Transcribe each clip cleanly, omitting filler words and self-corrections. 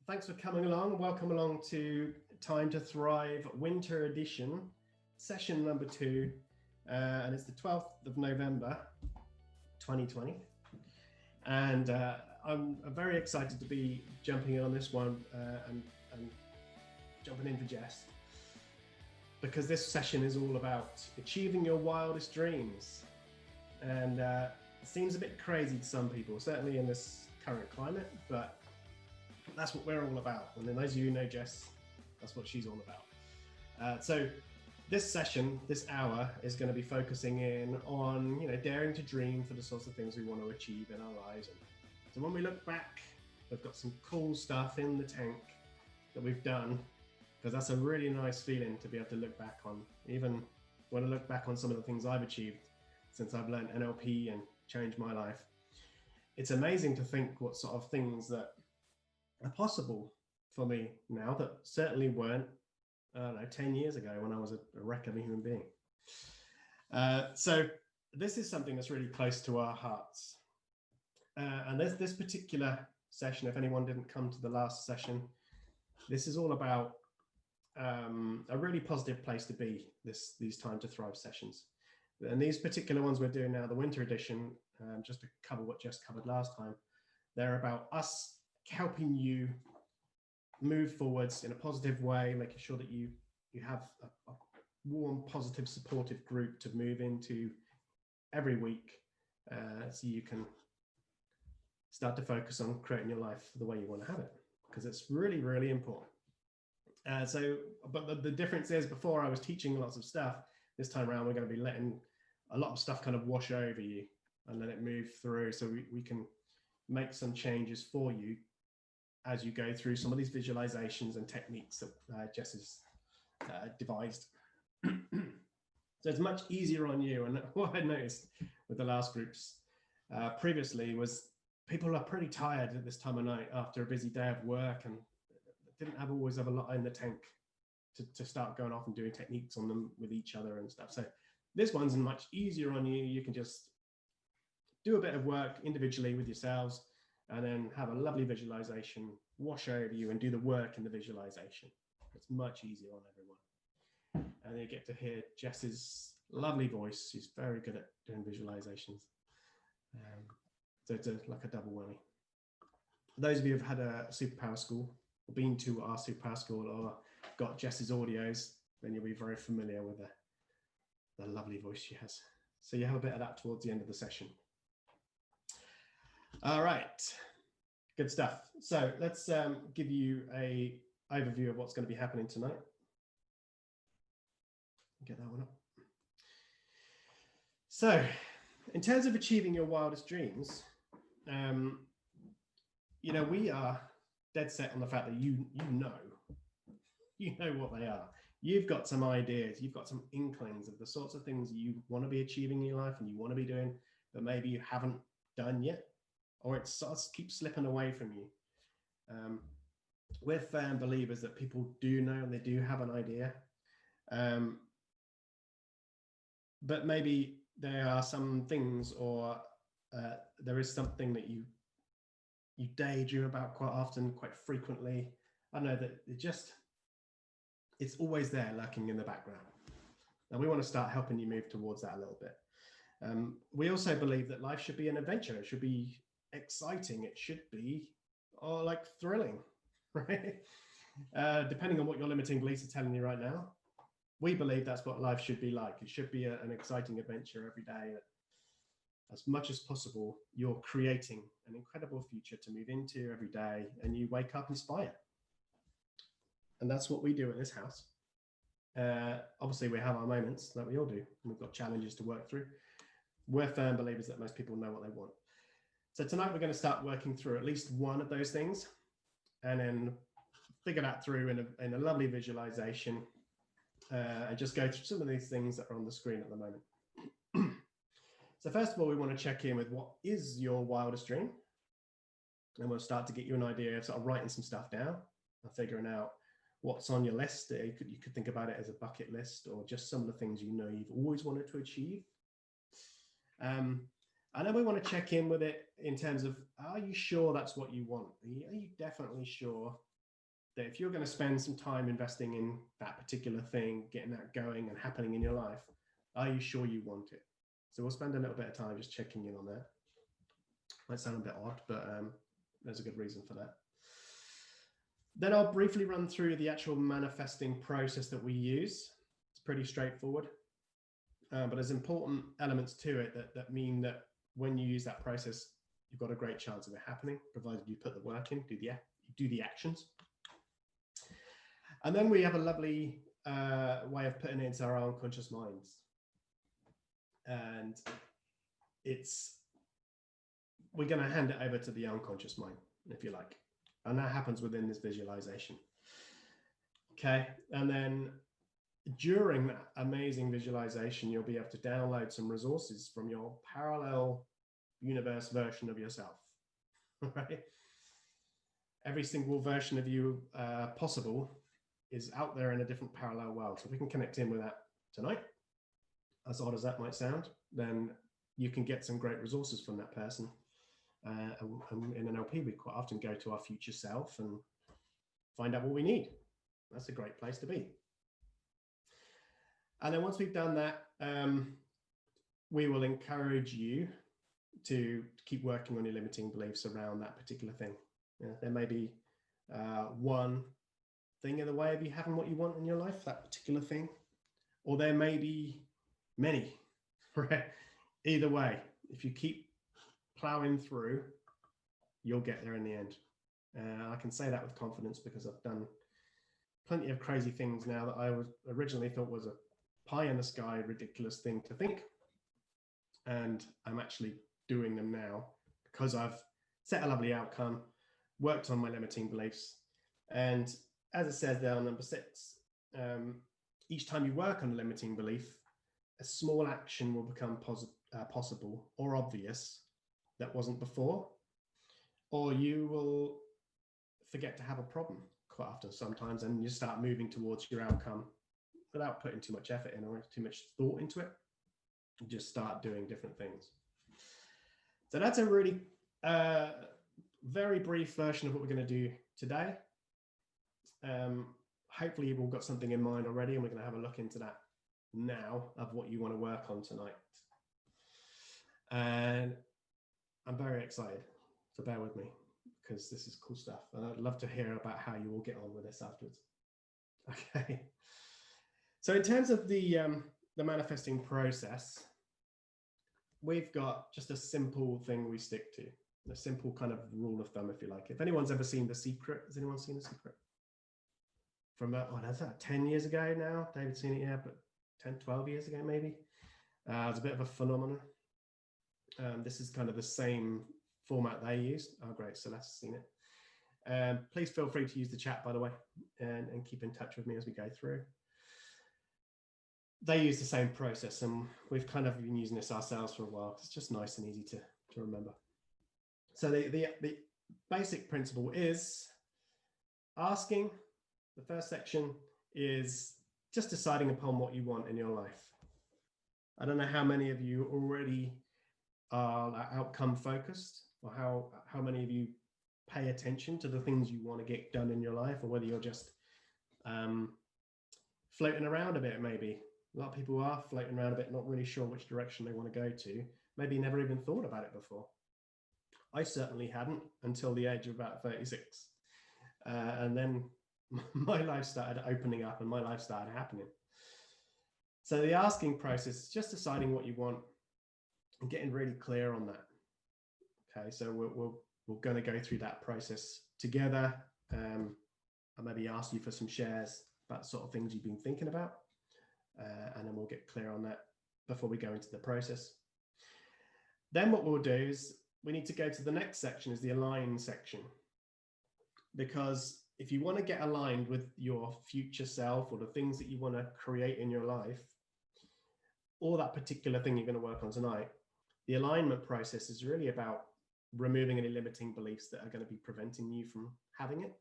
Thanks for coming along. Welcome along to Time to Thrive Winter Edition, session number 2. And it's the 12th of November, 2020. And I'm very excited to be jumping in on this one and jumping in for Jess. Because this session is all about achieving your wildest dreams. And it seems a bit crazy to some people, certainly in this current climate, but that's what we're all about. And then those of you who know Jess, that's what she's all about. So this session, this hour, is going to be focusing in on, daring to dream for the sorts of things we want to achieve in our lives. And so when we look back, we've got some cool stuff in the tank that we've done, because that's a really nice feeling to be able to look back on. Even when I look back on some of the things I've achieved since I've learned NLP and changed my life, it's amazing to think what sort of things that are possible for me now that certainly weren't, 10 years ago when I was a wreck of a human being. So this is something that's really close to our hearts. And there's this particular session, if anyone didn't come to the last session, this is all about a really positive place to be, these Time to Thrive sessions. And these particular ones we're doing now, the winter edition, just to cover what Jess covered last time, they're about us helping you move forwards in a positive way, making sure that you have a warm, positive, supportive group to move into every week, so you can start to focus on creating your life the way you want to have it, because it's really, really important. But the difference is, before I was teaching lots of stuff, this time around we're going to be letting a lot of stuff kind of wash over you and let it move through, so we can make some changes for you as you go through some of these visualizations and techniques that Jess has devised. So it's much easier on you. And what I noticed with the last groups previously was people are pretty tired at this time of night after a busy day of work, and didn't always have a lot in the tank to start going off and doing techniques on them with each other and stuff. So this one's much easier on you. You can just do a bit of work individually with yourselves, and then have a lovely visualization wash over you and do the work in the visualization. It's much easier on everyone. And then you get to hear Jess's lovely voice. She's very good at doing visualizations. So it's like a double whammy. For those of you who've had a superpower school, or been to our superpower school, or got Jess's audios, then you'll be very familiar with the lovely voice she has. So you have a bit of that towards the end of the session. All right, good stuff. So let's give you a overview of what's going to be happening tonight. Get that one up. So in terms of achieving your wildest dreams, we are dead set on the fact that you know what they are. You've got some ideas, you've got some inklings of the sorts of things you want to be achieving in your life and you want to be doing, but maybe you haven't done yet, or it sort of keeps slipping away from you. We're firm believers that people do know and they do have an idea, but maybe there are some things, or there is something that you daydream about quite often, quite frequently. I know that it's always there, lurking in the background. And we want to start helping you move towards that a little bit. We also believe that life should be an adventure. It should be exciting. It should be like thrilling, right? Depending on what your limiting beliefs are telling you right now, we believe that's what life should be like. It should be an exciting adventure every day. As much as possible, you're creating an incredible future to move into every day, and you wake up inspired. And that's what we do at this house. Obviously, we have our moments that we all do, and we've got challenges to work through. We're firm believers that most people know what they want. So tonight we're going to start working through at least one of those things, and then figure that through in a lovely visualization, and just go through some of these things that are on the screen at the moment. So first of all, we want to check in with what is your wildest dream, and we'll start to get you an idea of sort of writing some stuff down and figuring out what's on your list. You could think about it as a bucket list, or just some of the things you've always wanted to achieve. And then we want to check in with it in terms of, are you sure that's what you want? Are you definitely sure that if you're going to spend some time investing in that particular thing, getting that going and happening in your life, are you sure you want it? So we'll spend a little bit of time just checking in on that. Might sound a bit odd, but there's a good reason for that. Then I'll briefly run through the actual manifesting process that we use. It's pretty straightforward, but there's important elements to it that mean that when you use that process, you've got a great chance of it happening, provided you put the work in, do the actions. And then we have a lovely way of putting it into our unconscious minds. And we're going to hand it over to the unconscious mind, if you like. And that happens within this visualization. Okay. And then during that amazing visualization, you'll be able to download some resources from your parallel universe version of yourself, right? Every single version of you possible is out there in a different parallel world. So we can connect in with that tonight. As odd as that might sound, then you can get some great resources from that person. And in an LP, we quite often go to our future self and find out what we need. That's a great place to be. And then once we've done that, we will encourage you to keep working on your limiting beliefs around that particular thing. There may be one thing in the way of you having what you want in your life, that particular thing, or there may be many, right? Either way, if you keep plowing through, you'll get there in the end. I can say that with confidence because I've done plenty of crazy things now that I originally thought was a pie in the sky, ridiculous thing to think. And I'm actually doing them now because I've set a lovely outcome, worked on my limiting beliefs. And as it says there on number 6, each time you work on a limiting belief, a small action will become possible or obvious that wasn't before, or you will forget to have a problem quite often sometimes, and you start moving towards your outcome without putting too much effort in or too much thought into it. You just start doing different things. So that's a really very brief version of what we're going to do today. Hopefully you've all got something in mind already, and we're going to have a look into that now of what you want to work on tonight. And I'm very excited, so bear with me because this is cool stuff, and I'd love to hear about how you all get on with this afterwards. Okay, so in terms of the manifesting process, we've got just a simple thing we stick to, a simple kind of rule of thumb, if you like. If anyone's ever seen The Secret, has anyone seen The Secret? From that's 10 years ago now. David's seen it, yeah, but 10, 12 years ago maybe. It's a bit of a phenomenon. This is kind of the same format they used. Oh, great, Celeste's seen it. Please feel free to use the chat, by the way, and keep in touch with me as we go through. They use the same process, and we've kind of been using this ourselves for a while. It's just nice and easy to remember. So the basic principle is asking. The first section is just deciding upon what you want in your life. I don't know how many of you already are outcome focused, or how many of you pay attention to the things you want to get done in your life, or whether you're just floating around a bit. Maybe a lot of people are floating around a bit, not really sure which direction they want to go to, maybe never even thought about it before. I certainly hadn't until the age of about 36, and then my life started opening up and my life started happening. So the asking process is just deciding what you want and getting really clear on that. Okay, so we're going to go through that process together. I'll maybe ask you for some shares about the sort of things you've been thinking about, and then we'll get clear on that before we go into the process. Then what we'll do is we need to go to the next section, is the align section, because if you want to get aligned with your future self or the things that you want to create in your life, or that particular thing you're going to work on tonight, the alignment process is really about removing any limiting beliefs that are going to be preventing you from having it,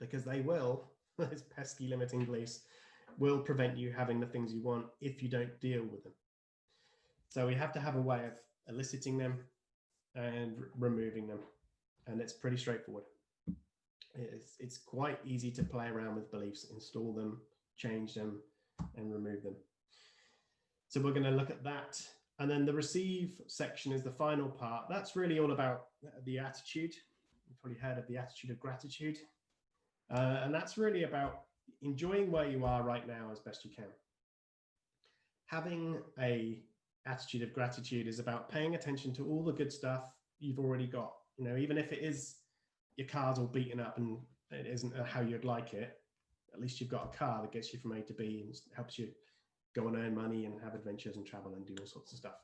because they will, those pesky limiting beliefs will prevent you having the things you want if you don't deal with them. So we have to have a way of eliciting them and removing them, and it's pretty straightforward. It's quite easy to play around with beliefs, install them, change them, and remove them. So we're going to look at that. And then the receive section is the final part. That's really all about the attitude. You've probably heard of the attitude of gratitude. And that's really about enjoying where you are right now as best you can. Having a attitude of gratitude is about paying attention to all the good stuff you've already got. You know, even if it is your car's all beaten up and it isn't how you'd like it, at least you've got a car that gets you from A to B and helps you go and earn money and have adventures and travel and do all sorts of stuff.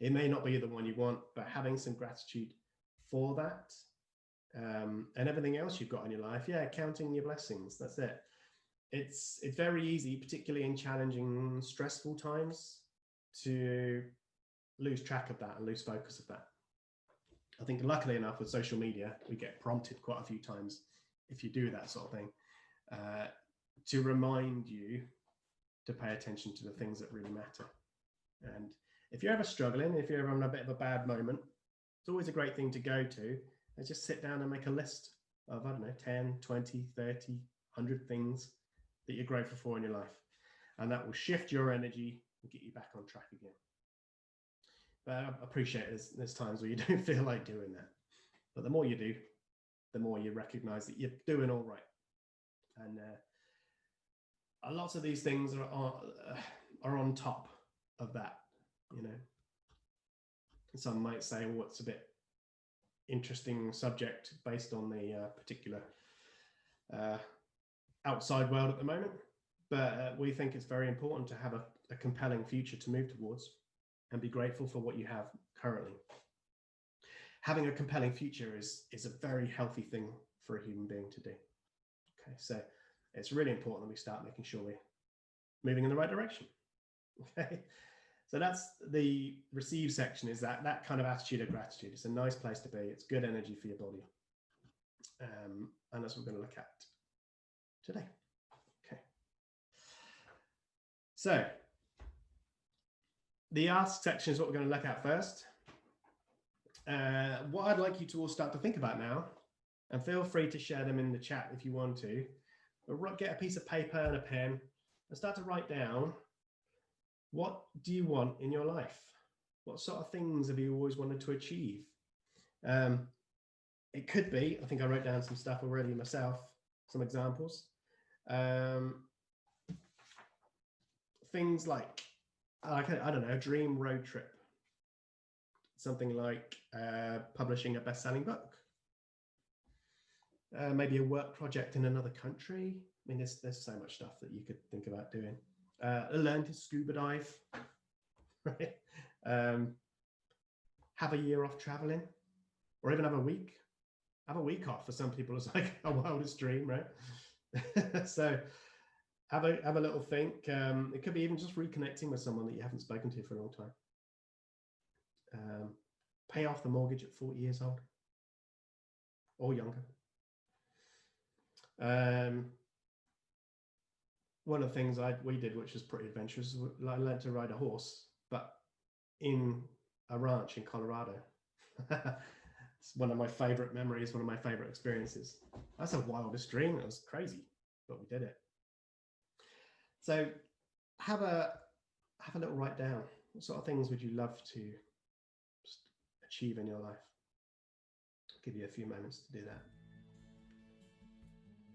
It may not be the one you want, but having some gratitude for that, and everything else you've got in your life, yeah, counting your blessings, that's it. It's very easy, particularly in challenging, stressful times, to lose track of that and lose focus of that. I think luckily enough with social media, we get prompted quite a few times, if you do that sort of thing, to remind you to pay attention to the things that really matter. And if you're ever struggling, if you're ever having a bit of a bad moment, it's always a great thing to go to and just sit down and make a list of, I don't know, 10, 20, 30, 100 things that you're grateful for in your life. And that will shift your energy and get you back on track again. But I appreciate there's times where you don't feel like doing that. But the more you do, the more you recognize that you're doing all right. And lots of these things are on top of that, you know. Some might say, well, it's a bit interesting subject based on the particular outside world at the moment, but we think it's very important to have a compelling future to move towards and be grateful for what you have currently. Having a compelling future is a very healthy thing for a human being to do. Okay, so it's really important that we start making sure we're moving in the right direction. Okay, so that's the receive section, is that kind of attitude of gratitude. It's a nice place to be. It's good energy for your body. And that's what we're going to look at today. Okay. So the ask section is what we're going to look at first. What I'd like you to all start to think about now, and feel free to share them in the chat if you want to, but get a piece of paper and a pen and start to write down, what do you want in your life? What sort of things have you always wanted to achieve? It could be, I think I wrote down some stuff already myself, some examples. Things like, I don't know, dream road trip. Something like publishing a best-selling book. Maybe a work project in another country. I mean, there's so much stuff that you could think about doing. Learn to scuba dive, right? Have a year off traveling, or even have a week. Have a week off for some people is like a wildest dream, right? So have a little think. It could be even just reconnecting with someone that you haven't spoken to for a long time. Pay off the mortgage at 40 years old or younger. One of the things we did, which was pretty adventurous, I learned to ride a horse, but in a ranch in Colorado. It's one of my favorite memories, one of my favorite experiences. That's a wildest dream. It was crazy, but we did it. So have a little write down. What sort of things would you love to achieve in your life? I'll give you a few moments to do that.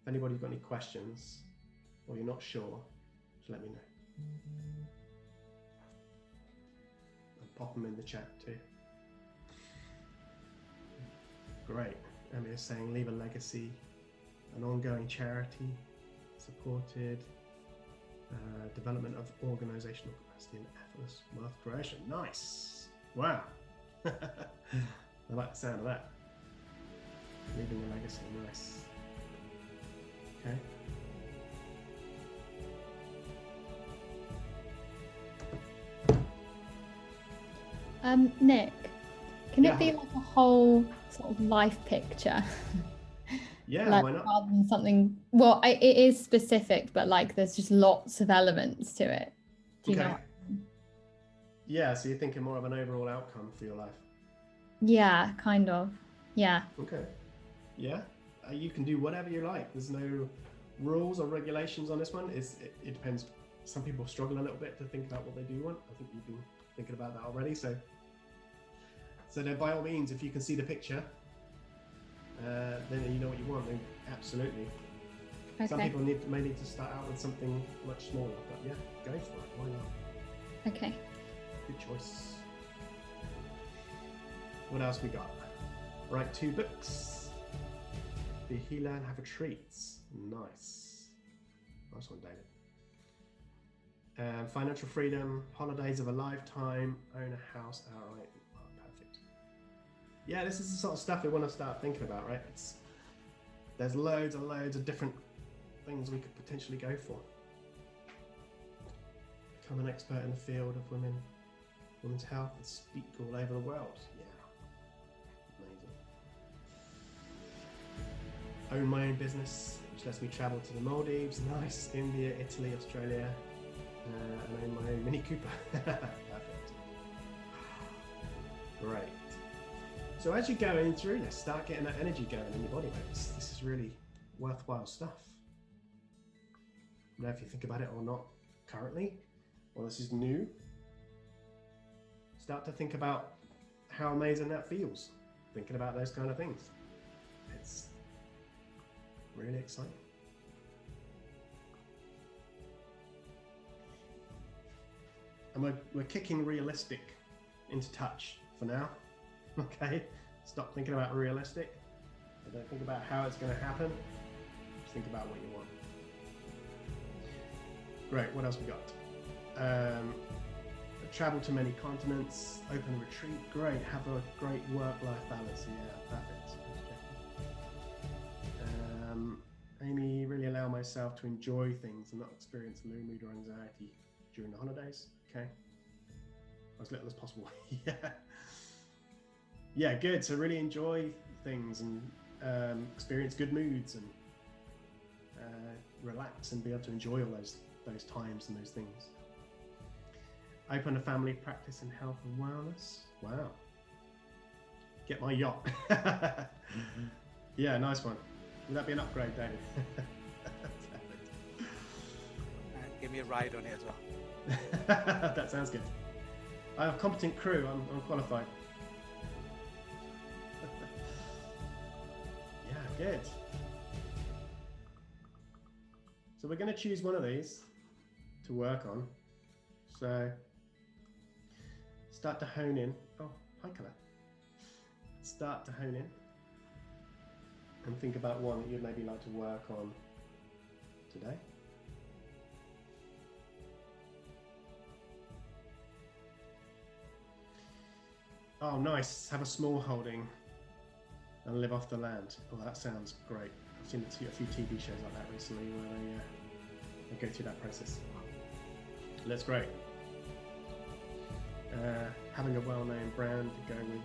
If anybody's got any questions or you're not sure, just let me know. I'll pop them in the chat too. Great. Emily's saying leave a legacy, an ongoing charity, supported development of organizational capacity and effortless wealth creation. Nice. Wow. I like the sound of that. Leaving a legacy. Nice. Okay. Nick, can it be like a whole sort of life picture? Yeah, like, why not? rather than something, well, it is specific, but like there's just lots of elements to it. Do you know? Yeah, so you're thinking more of an overall outcome for your life? Yeah, kind of. Yeah. Okay. Yeah. you can do whatever you like. There's no rules or regulations on this one. It depends. Some people struggle a little bit to think about what they do want. I think you've been thinking about that already. So then by all means, if you can see the picture, then you know what you want. Then absolutely. Okay. Some people may need to start out with something much smaller, but yeah, go for it. Why not? Okay. Good choice. What else we got? Write 2 books. Be a healer and have a treat. Nice. Nice one, David. Financial freedom, holidays of a lifetime, own a house outright. Oh, perfect. Yeah, this is the sort of stuff we want to start thinking about, right? There's loads and loads of different things we could potentially go for. Become an expert in the field of women's health and speak all over the world. Yeah. Amazing. Own my own business, which lets me travel to the Maldives, nice, India, Italy, Australia, and own my own Mini Cooper. Perfect. Great. So as you're going through this, start getting that energy going in your body. This is really worthwhile stuff. Now, if you think about it or not currently, or this is new, start to think about how amazing that feels. Thinking about those kind of things. It's really exciting. And we're kicking realistic into touch for now. Okay? Stop thinking about realistic. Don't think about how it's going to happen. Just think about what you want. Great, what else we got? Travel to many continents, open a retreat, great, have a great work-life balance, yeah, perfect. Amy, really allow myself to enjoy things and not experience low mood or anxiety during the holidays, okay. As little as possible, yeah. Yeah, good, so really enjoy things and experience good moods and relax and be able to enjoy all those times and those things. Open a family practice in health and wellness. Wow. Get my yacht. Mm-hmm. Yeah, nice one. Would that be an upgrade, David? And give me a ride on it as well. That sounds good. I have a competent crew. I'm qualified. Yeah, good. So we're going to choose one of these to work on. So start to hone in. Oh, hi, Colette. Start to hone in and think about one that you'd maybe like to work on today. Oh, nice. Have a small holding and live off the land. Oh, that sounds great. I've seen a few TV shows like that recently where they go through that process. That's great. Having a well-known brand to go with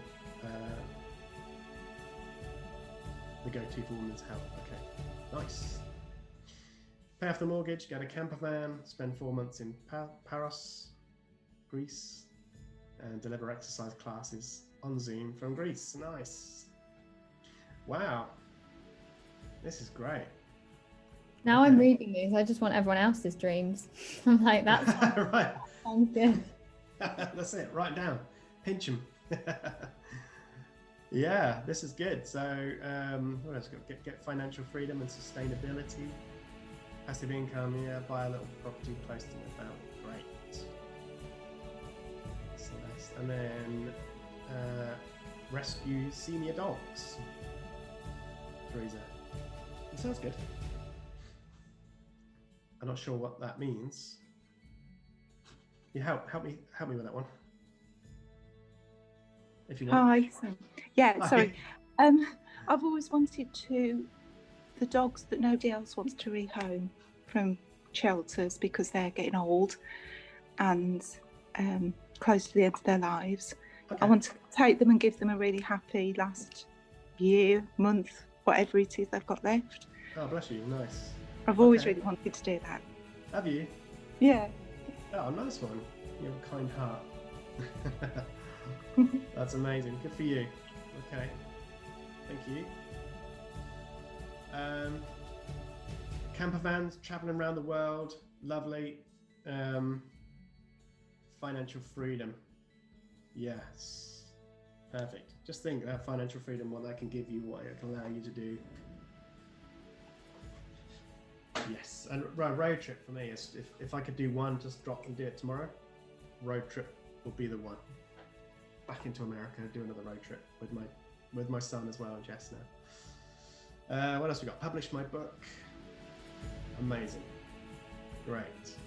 the go-to for women's health. Okay, nice. Pay off the mortgage, get a camper van, spend 4 months in Paros, Greece, and deliver exercise classes on Zoom from Greece. Nice. Wow. This is great. Now I'm reading these. I just want everyone else's dreams. I'm like, that's right. Sounds good. That's it. Write down. Pinch them. Yeah, this is good. So, what else? Get financial freedom and sustainability. Passive income. Yeah, buy a little property close to my family. Great. So that's, and then rescue senior dogs. Teresa. It sounds good. I'm not sure what that means. You help me with that one. If you want. Hi. Yeah, Hi. sorry. I've always wanted the dogs that nobody else wants to rehome from shelters because they're getting old and close to the end of their lives. Okay. I want to take them and give them a really happy last year, month, whatever it is they've got left. Oh, bless you. Nice. I've always really wanted to do that. Have you? Yeah. Oh, nice one. You have a kind heart. That's amazing. Good for you. Okay. Thank you. Camper vans, traveling around the world, lovely. Financial freedom, yes, perfect. Just think financial freedom, what that can give you, what it can allow you to do. Yes, and road trip for me is if I could do one, just drop and do it tomorrow. Road trip would be the one. Back into America, do another road trip with my son as well, and Jess now. What else we got? Published my book. Amazing. Great.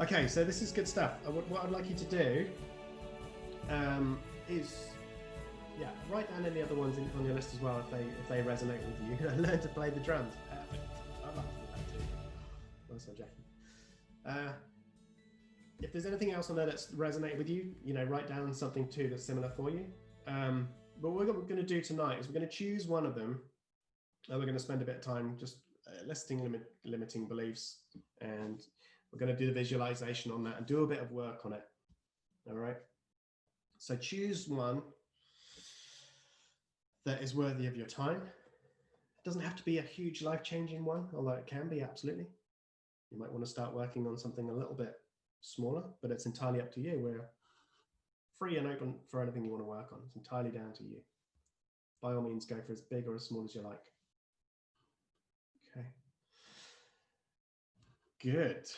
Okay, so this is good stuff. What I'd like you to do is, write down any other ones on your list as well if they resonate with you. Learn to play the drums. Perfect. I love that too. Nice one, Jackie. If there's anything else on there that's resonated with you, write down something too that's similar for you. But what we're going to do tonight is we're going to choose one of them, and we're going to spend a bit of time just listing limiting beliefs, and we're going to do the visualization on that and do a bit of work on it. All right. So choose one that is worthy of your time. It doesn't have to be a huge life-changing one, although it can be, absolutely. You might want to start working on something a little bit smaller, but it's entirely up to you. We're free and open for anything you want to work on. It's entirely down to you. By all means, go for as big or as small as you like. Okay. Good.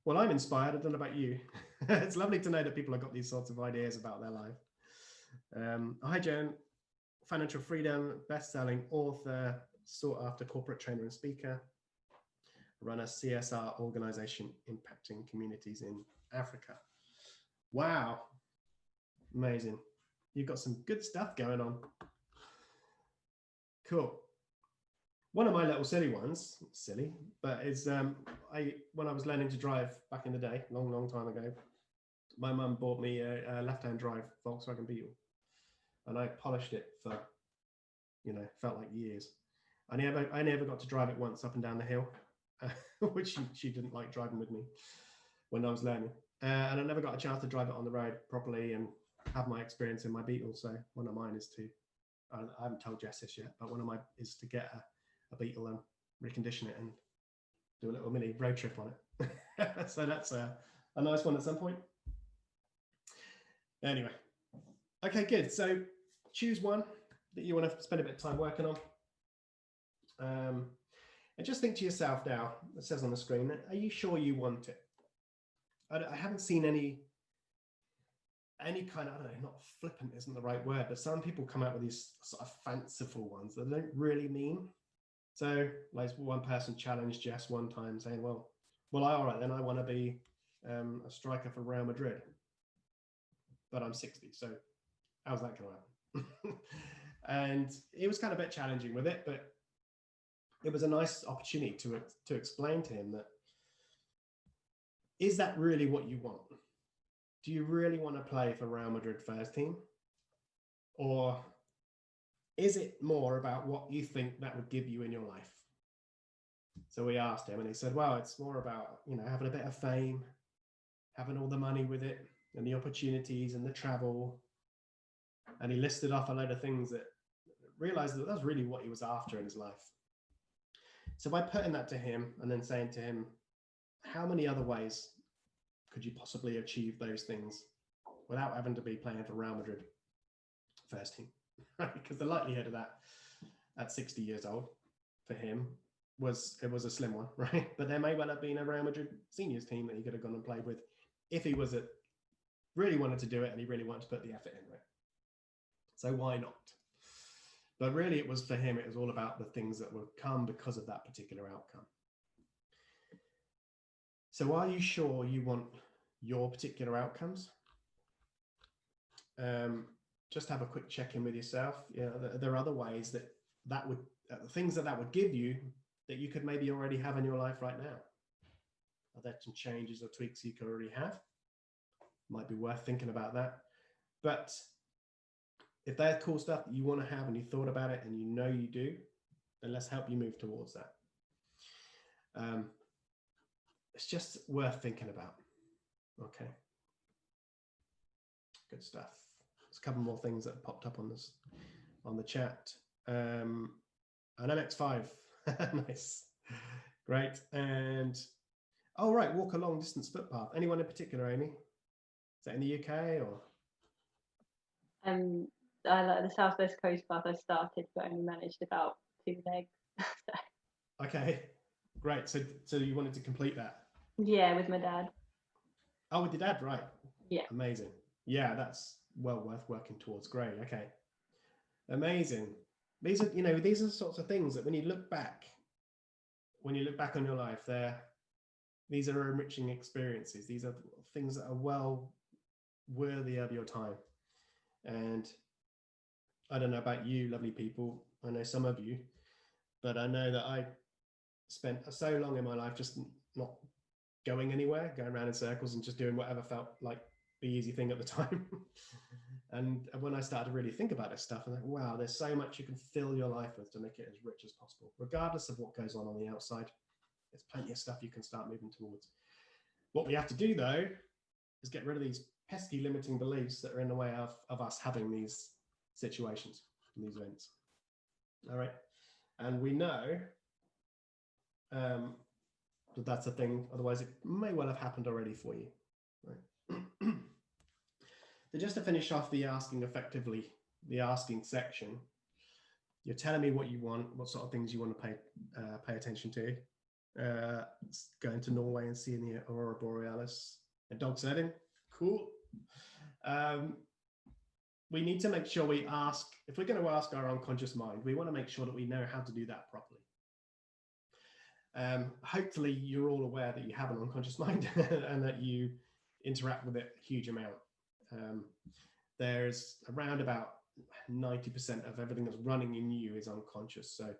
Well, I'm inspired. I don't know about you. It's lovely to know that people have got these sorts of ideas about their life. Hi, Joan. Financial freedom, best-selling author, sought-after corporate trainer and speaker. Run a CSR organization impacting communities in Africa. Wow. Amazing. You've got some good stuff going on. Cool. One of my little silly ones, silly, but is when I was learning to drive back in the day, long time ago, my mum bought me a left-hand drive Volkswagen Beetle, and I polished it for, felt like years. I never got to drive it once up and down the hill, which she didn't like driving with me when I was learning, and I never got a chance to drive it on the road properly and have my experience in my Beetle. So one of mine is to, I haven't told Jess this yet, but one of mine is to get a Beetle and recondition it and do a little mini road trip on it. So that's a nice one at some point. Anyway, okay, good. So choose one that you want to spend a bit of time working on. And just think to yourself now, it says on the screen, are you sure you want it? I haven't seen any kind of, I don't know, not flippant isn't the right word, but some people come out with these sort of fanciful ones that they don't really mean. So like one person challenged Jess one time saying, well, all right, then I want to be a striker for Real Madrid, but I'm 60. So how's that going to happen? And it was kind of a bit challenging with it, but it was a nice opportunity to explain to him that, is that really what you want? Do you really want to play for Real Madrid first team? Or is it more about what you think that would give you in your life? So we asked him and he said, well, it's more about, having a bit of fame, having all the money with it and the opportunities and the travel. And he listed off a load of things that realized that was really what he was after in his life. So by putting that to him and then saying to him, how many other ways could you possibly achieve those things without having to be playing for Real Madrid first team? Right? Because the likelihood of that at 60 years old for him was a slim one, right? But there may well have been a Real Madrid seniors team that he could have gone and played with if he was really wanted to do it and he really wanted to put the effort in, right? So why not? But really it was for him, it was all about the things that would come because of that particular outcome. So are you sure you want your particular outcomes? Just have a quick check-in with yourself. There are other ways that would, things that would give you that you could maybe already have in your life right now. Are there some changes or tweaks you could already have? Might be worth thinking about that. But if they're cool stuff that you want to have and you thought about it and you do, then let's help you move towards that. It's just worth thinking about. Okay. Good stuff. There's a couple more things that popped up on the chat. An MX5 Nice. Great. And oh, right, walk a long distance footpath. Anyone in particular, Amy? Is that in the UK or? I like the Southwest Coast Path. I started, but only managed about 2 legs. Okay, great. So you wanted to complete that? Yeah, with my dad. Oh, with your dad, right? Yeah. Amazing. Yeah, that's well worth working towards. Great. Okay. Amazing. These are the sorts of things that when you look back on your life, these are enriching experiences. These are things that are well worthy of your time. And I don't know about you, lovely people. I know some of you, but I know that I spent so long in my life just not going anywhere, going around in circles and just doing whatever felt like the easy thing at the time. And when I started to really think about this stuff, I'm like, wow, there's so much you can fill your life with to make it as rich as possible, regardless of what goes on the outside. There's plenty of stuff you can start moving towards. What we have to do, though, is get rid of these pesky limiting beliefs that are in the way of us having these situations and these events. All right. And we know that that's a thing. Otherwise, it may well have happened already for you. Right. So just to finish off the asking effectively, the asking section, you're telling me what you want, what sort of things you want to pay attention to. Going to Norway and seeing the Aurora Borealis and dog sledding. Cool. We need to make sure we ask, if we're going to ask our unconscious mind, we want to make sure that we know how to do that properly. Hopefully you're all aware that you have an unconscious mind and that you interact with it a huge amount. There's around about 90% of everything that's running in you is unconscious. So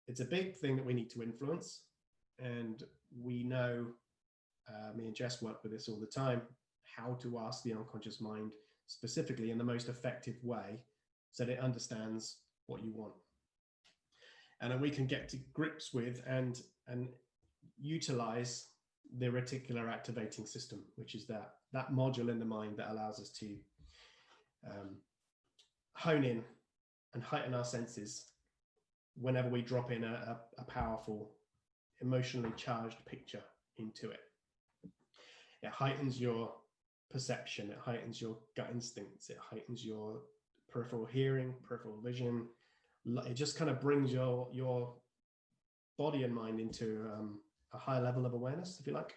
it's a big thing that we need to influence. And we know, me and Jess work with this all the time, how to ask the unconscious mind specifically in the most effective way so that it understands what you want. And then we can get to grips with and utilize the reticular activating system, which is that module in the mind that allows us to hone in and heighten our senses whenever we drop in a powerful, emotionally charged picture into it. It heightens your perception, it heightens your gut instincts, it heightens your peripheral hearing, peripheral vision. It just kind of brings your body and mind into a high level of awareness, if you like,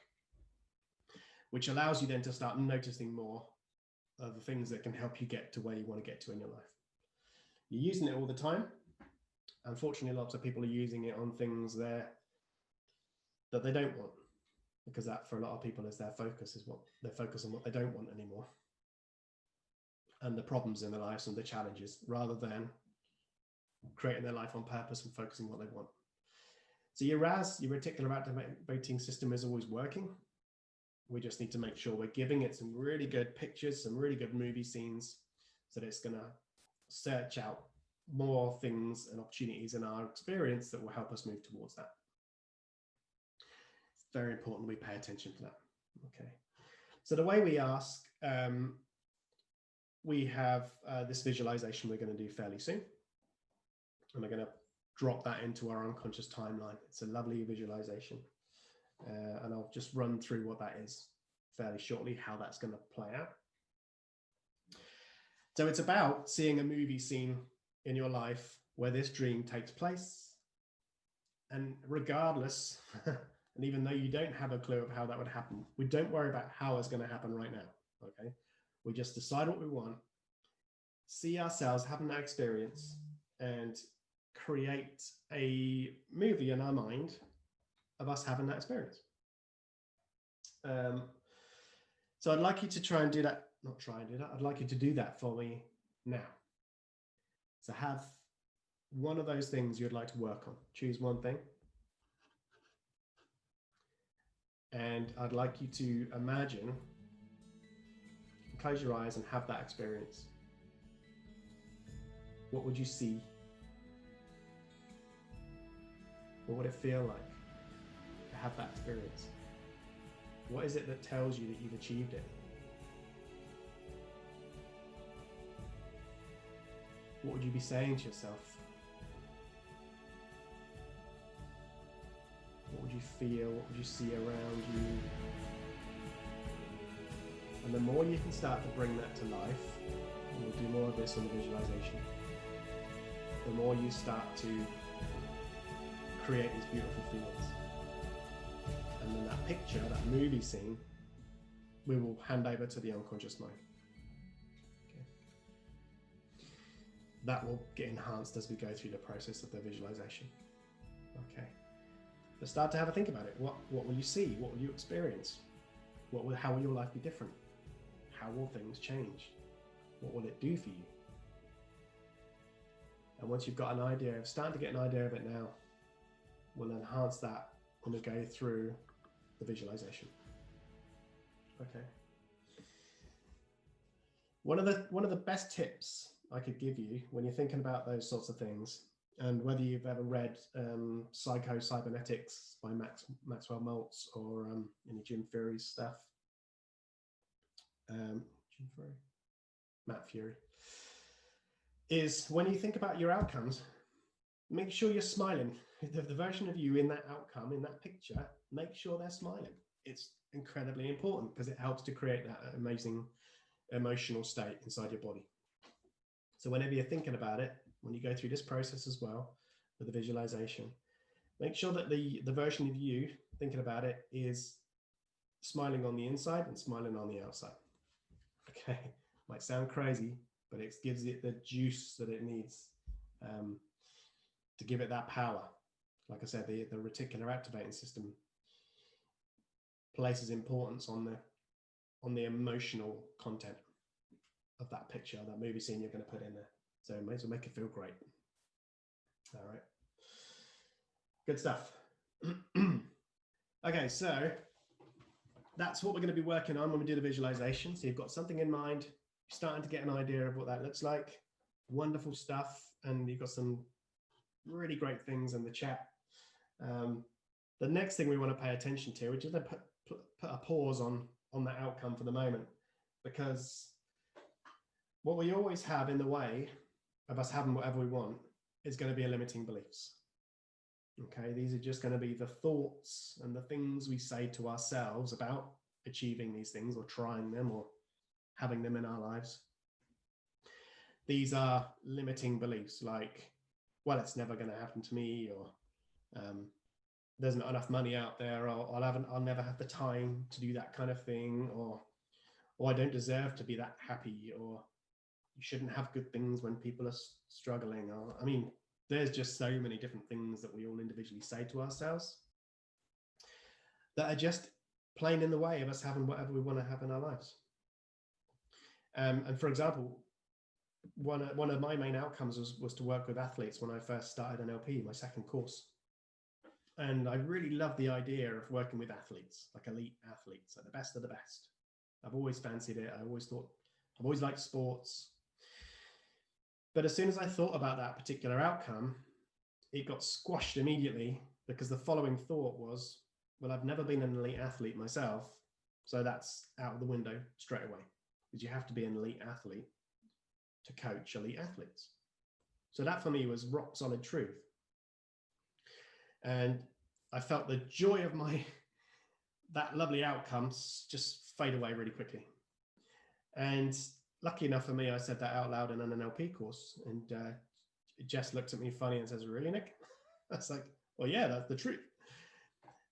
which allows you then to start noticing more of the things that can help you get to where you want to get to in your life. You're using it all the time. Unfortunately, lots of people are using it on things that they don't want, because that for a lot of people is their focus, is what they focus on, what they don't want anymore, and the problems in their lives and the challenges, rather than creating their life on purpose and focusing on what they want. So your RAS, your reticular activating system, is always working. We just need to make sure we're giving it some really good pictures, some really good movie scenes, so that it's going to search out more things and opportunities in our experience that will help us move towards that. It's very important we pay attention to that. Okay. So the way we ask, we have this visualization we're going to do fairly soon. And we're going to drop that into our unconscious timeline. It's a lovely visualization. And I'll just run through what that is fairly shortly, how that's going to play out. So it's about seeing a movie scene in your life where this dream takes place. And regardless, and even though you don't have a clue of how that would happen, we don't worry about how it's going to happen right now. Okay. We just decide what we want, see ourselves having that experience, and create a movie in our mind of us having that experience. So I'd like you to try and do that, not try and do that, I'd like you to do that for me now. So have one of those things you'd like to work on. Choose one thing. And I'd like you to imagine, close your eyes and have that experience. What would you see? What would it feel like to have that experience? What is it that tells you that you've achieved it? What would you be saying to yourself? would you feel? What would you see around you? And the more you can start to bring that to life, and we'll do more of this on the visualization, the more you start to create these beautiful feelings. And then that picture, that movie scene, we will hand over to the unconscious mind. Okay. That will get enhanced as we go through the process of the visualization. Okay. But start to have a think about it. What will you see? What will you experience? How will your life be different? How will things change? What will it do for you? And once you've got an idea, starting to get an idea of it now, we'll enhance that when we go through the visualization. Okay. One of the best tips I could give you when you're thinking about those sorts of things, and whether you've ever read Psycho-Cybernetics by Maxwell Maltz or any Jim Fury's stuff, Matt Fury, is when you think about your outcomes, make sure you're smiling. The version of you in that outcome, in that picture, make sure they're smiling. It's incredibly important because it helps to create that amazing emotional state inside your body. So whenever you're thinking about it, when you go through this process as well with the visualization, make sure that the version of you thinking about it is smiling on the inside and smiling on the outside. Okay, might sound crazy, but it gives it the juice that it needs to give it that power. Like I said, the reticular activating system places importance on the emotional content of that picture, that movie scene you're going to put in there. So it may as well make it feel great. All right, good stuff. Okay, so that's what we're going to be working on when we do the visualization. So you've got something in mind, you're starting to get an idea of what that looks like. Wonderful stuff, and you've got some really great things in the chat. The next thing we want to pay attention to, which is to put a pause on that outcome for the moment, because what we always have in the way of us having whatever we want is going to be limiting beliefs. Okay, these are just going to be the thoughts and the things we say to ourselves about achieving these things or trying them or having them in our lives. These are limiting beliefs like, well, it's never going to happen to me, or there's not enough money out there, or I'll never have the time to do that kind of thing, or I don't deserve to be that happy, or you shouldn't have good things when people are struggling. Or, I mean, there's just so many different things that we all individually say to ourselves that are just plain in the way of us having whatever we want to have in our lives. And for example, one of my main outcomes was to work with athletes when I first started NLP, my second course. And I really loved the idea of working with athletes, like elite athletes, like the best of the best. I've always fancied it. I've always liked sports. But as soon as I thought about that particular outcome, it got squashed immediately, because the following thought was, well, I've never been an elite athlete myself, so that's out of the window straight away, because you have to be an elite athlete to coach elite athletes. So that for me was rock solid truth. And I felt the joy of that lovely outcomes just fade away really quickly. And lucky enough for me, I said that out loud in an NLP course, and Jess looked at me funny and says, "Really, Nick?" I was like, "Well, yeah, that's the truth."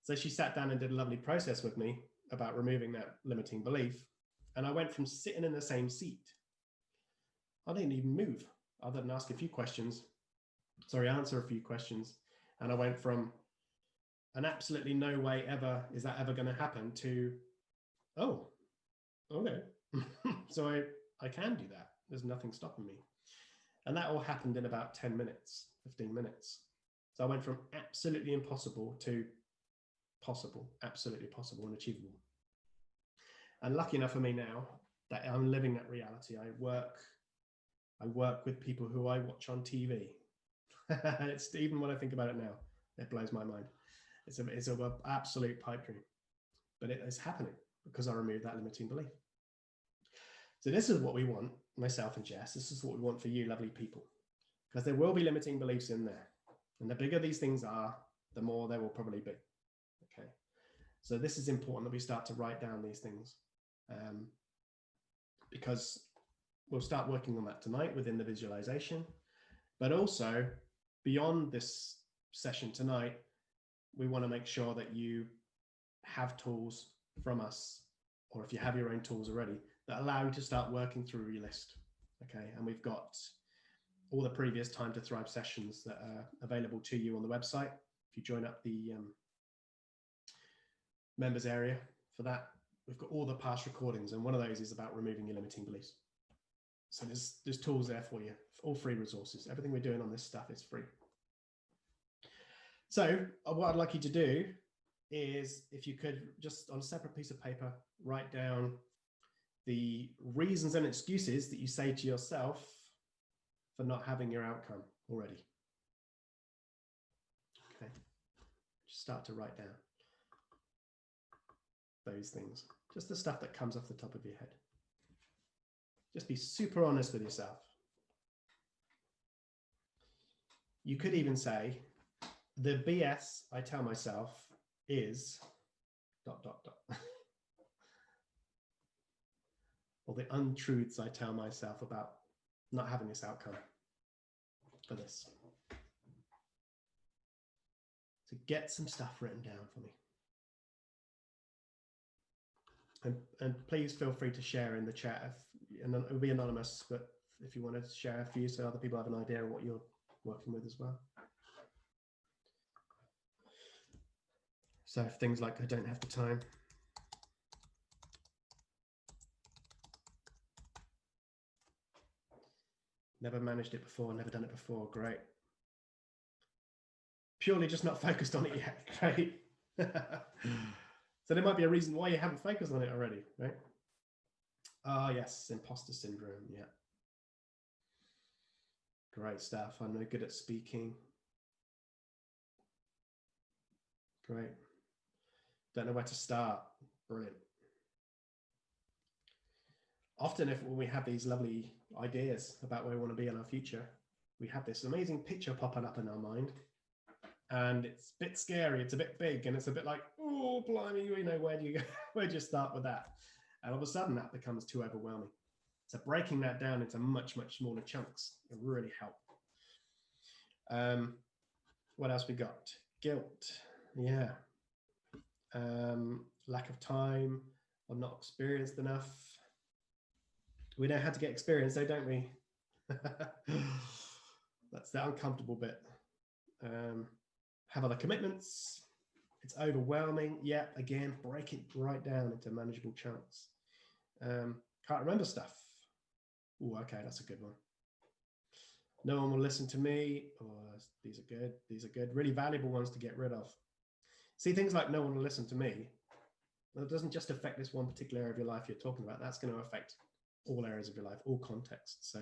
So she sat down and did a lovely process with me about removing that limiting belief. And I went from sitting in the same seat, I didn't even move other than answer a few questions. And I went from an absolutely no way ever, is that ever going to happen, to, oh, okay. So I can do that. There's nothing stopping me. And that all happened in about 10 minutes, 15 minutes. So I went from absolutely impossible to possible, absolutely possible and achievable. And lucky enough for me now that I'm living that reality. I work with people who I watch on TV. It's even when I think about it now, it blows my mind. It's an absolute pipe dream, but it is happening because I removed that limiting belief. So this is what we want, myself and Jess. This is what we want for you, lovely people, because there will be limiting beliefs in there. And the bigger these things are, the more there will probably be. So this is important that we start to write down these things, because we'll start working on that tonight within the visualization, but also beyond this session tonight, we want to make sure that you have tools from us, or if you have your own tools already, that allow you to start working through your list. Okay, and we've got all the previous Time to Thrive sessions that are available to you on the website. If you join up the members area for that, we've got all the past recordings, and one of those is about removing your limiting beliefs. So there's tools there for you, all free resources. Everything we're doing on this stuff is free. So what I'd like you to do is, if you could just on a separate piece of paper, write down the reasons and excuses that you say to yourself for not having your outcome already. Okay, just start to write down those things, just the stuff that comes off the top of your head. Just be super honest with yourself. You could even say, the BS I tell myself is ... or the untruths I tell myself about not having this outcome for this. So get some stuff written down for me. And please feel free to share in the chat. And it will be anonymous, but if you want to share a few so other people have an idea of what you're working with as well. So things like, I don't have the time. Never managed it before, never done it before, great. Purely just not focused on it yet, great. So there might be a reason why you haven't focused on it already, right? Ah, yes, imposter syndrome, yeah. Great stuff, I'm no good at speaking. Great. Don't know where to start, brilliant. Often when we have these lovely ideas about where we want to be in our future, we have this amazing picture popping up in our mind, and it's a bit scary, it's a bit big, and it's a bit like, oh, blimey, you know, where do you go? Where do you start with that? And all of a sudden that becomes too overwhelming. So breaking that down into much, much smaller chunks will really help. What else we got? Guilt, yeah. Lack of time, or not experienced enough. We know how to get experience though, don't we? That's the uncomfortable bit. Have other commitments. It's overwhelming. Yeah, again, break it right down into manageable chunks. Can't remember stuff. Oh, okay, that's a good one. No one will listen to me. Oh, these are good. These are good. Really valuable ones to get rid of. See, things like no one will listen to me. Well, it doesn't just affect this one particular area of your life you're talking about. That's going to affect all areas of your life, all contexts. So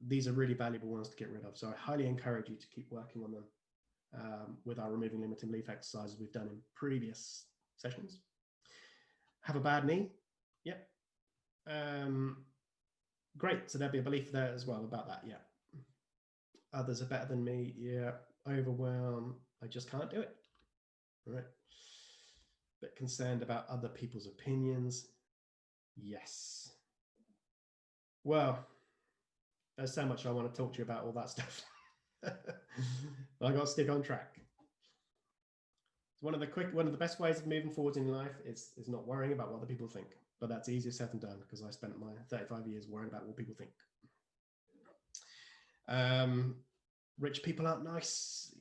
these are really valuable ones to get rid of. So I highly encourage you to keep working on them with our removing limiting belief exercises we've done in previous sessions. Have a bad knee? Yep. Great. So there'll be a belief there as well about that. Yeah. Others are better than me. Yeah. Overwhelm. I just can't do it. All right. Bit concerned about other people's opinions. Yes. Well, there's so much I want to talk to you about all that stuff. I got to stick on track. One of the best ways of moving forward in life is not worrying about what other people think. But that's easier said than done, because I spent my 35 years worrying about what people think. Rich people aren't nice.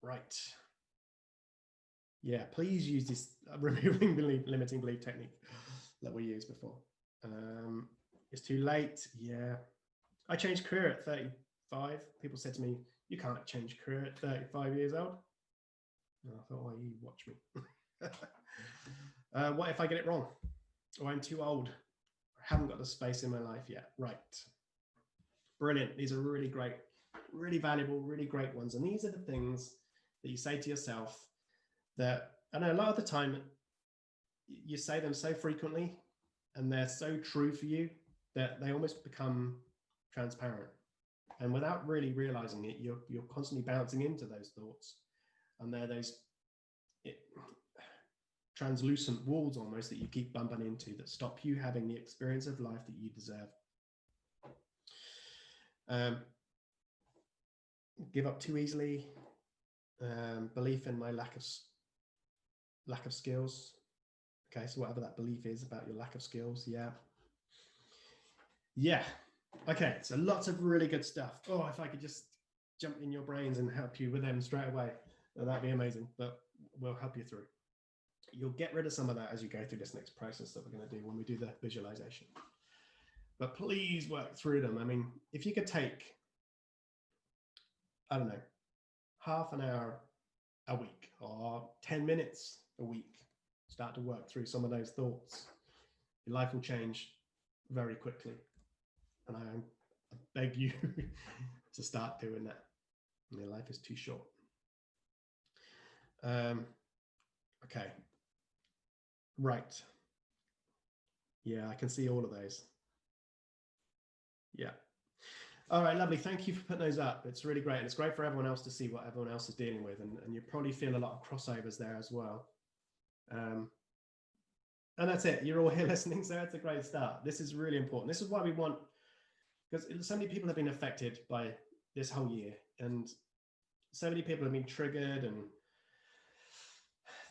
Right. Yeah, please use this removing limiting belief technique that we used before. It's too late. Yeah. I changed career at 35. People said to me, you can't change career at 35 years old. And I thought, oh, you watch me. What if I get it wrong? Or I'm too old? I haven't got the space in my life yet. Right. Brilliant. These are really great, really valuable, really great ones. And these are the things that you say to yourself that, and a lot of the time you say them so frequently and they're so true for you that they almost become transparent. And without really realizing it, you're constantly bouncing into those thoughts. And they're those translucent walls almost that you keep bumping into that stop you having the experience of life that you deserve. Give up too easily. Belief in my lack of skills. Okay, so whatever that belief is about your lack of skills, yeah. Okay, so lots of really good stuff. Oh, if I could just jump in your brains and help you with them straight away, that'd be amazing. But we'll help you through. You'll get rid of some of that as you go through this next process that we're going to do when we do the visualization. But please work through them. I mean, if you could take, I don't know, half an hour a week or 10 minutes a week, start to work through some of those thoughts, your life will change very quickly. And I beg you to start doing that. Your life is too short. Okay. Right. Yeah, I can see all of those. Yeah. All right, lovely. Thank you for putting those up. It's really great. And it's great for everyone else to see what everyone else is dealing with. And you probably feel a lot of crossovers there as well. And that's it. You're all here listening. So that's a great start. This is really important. This is why we want, because so many people have been affected by this whole year. And so many people have been triggered and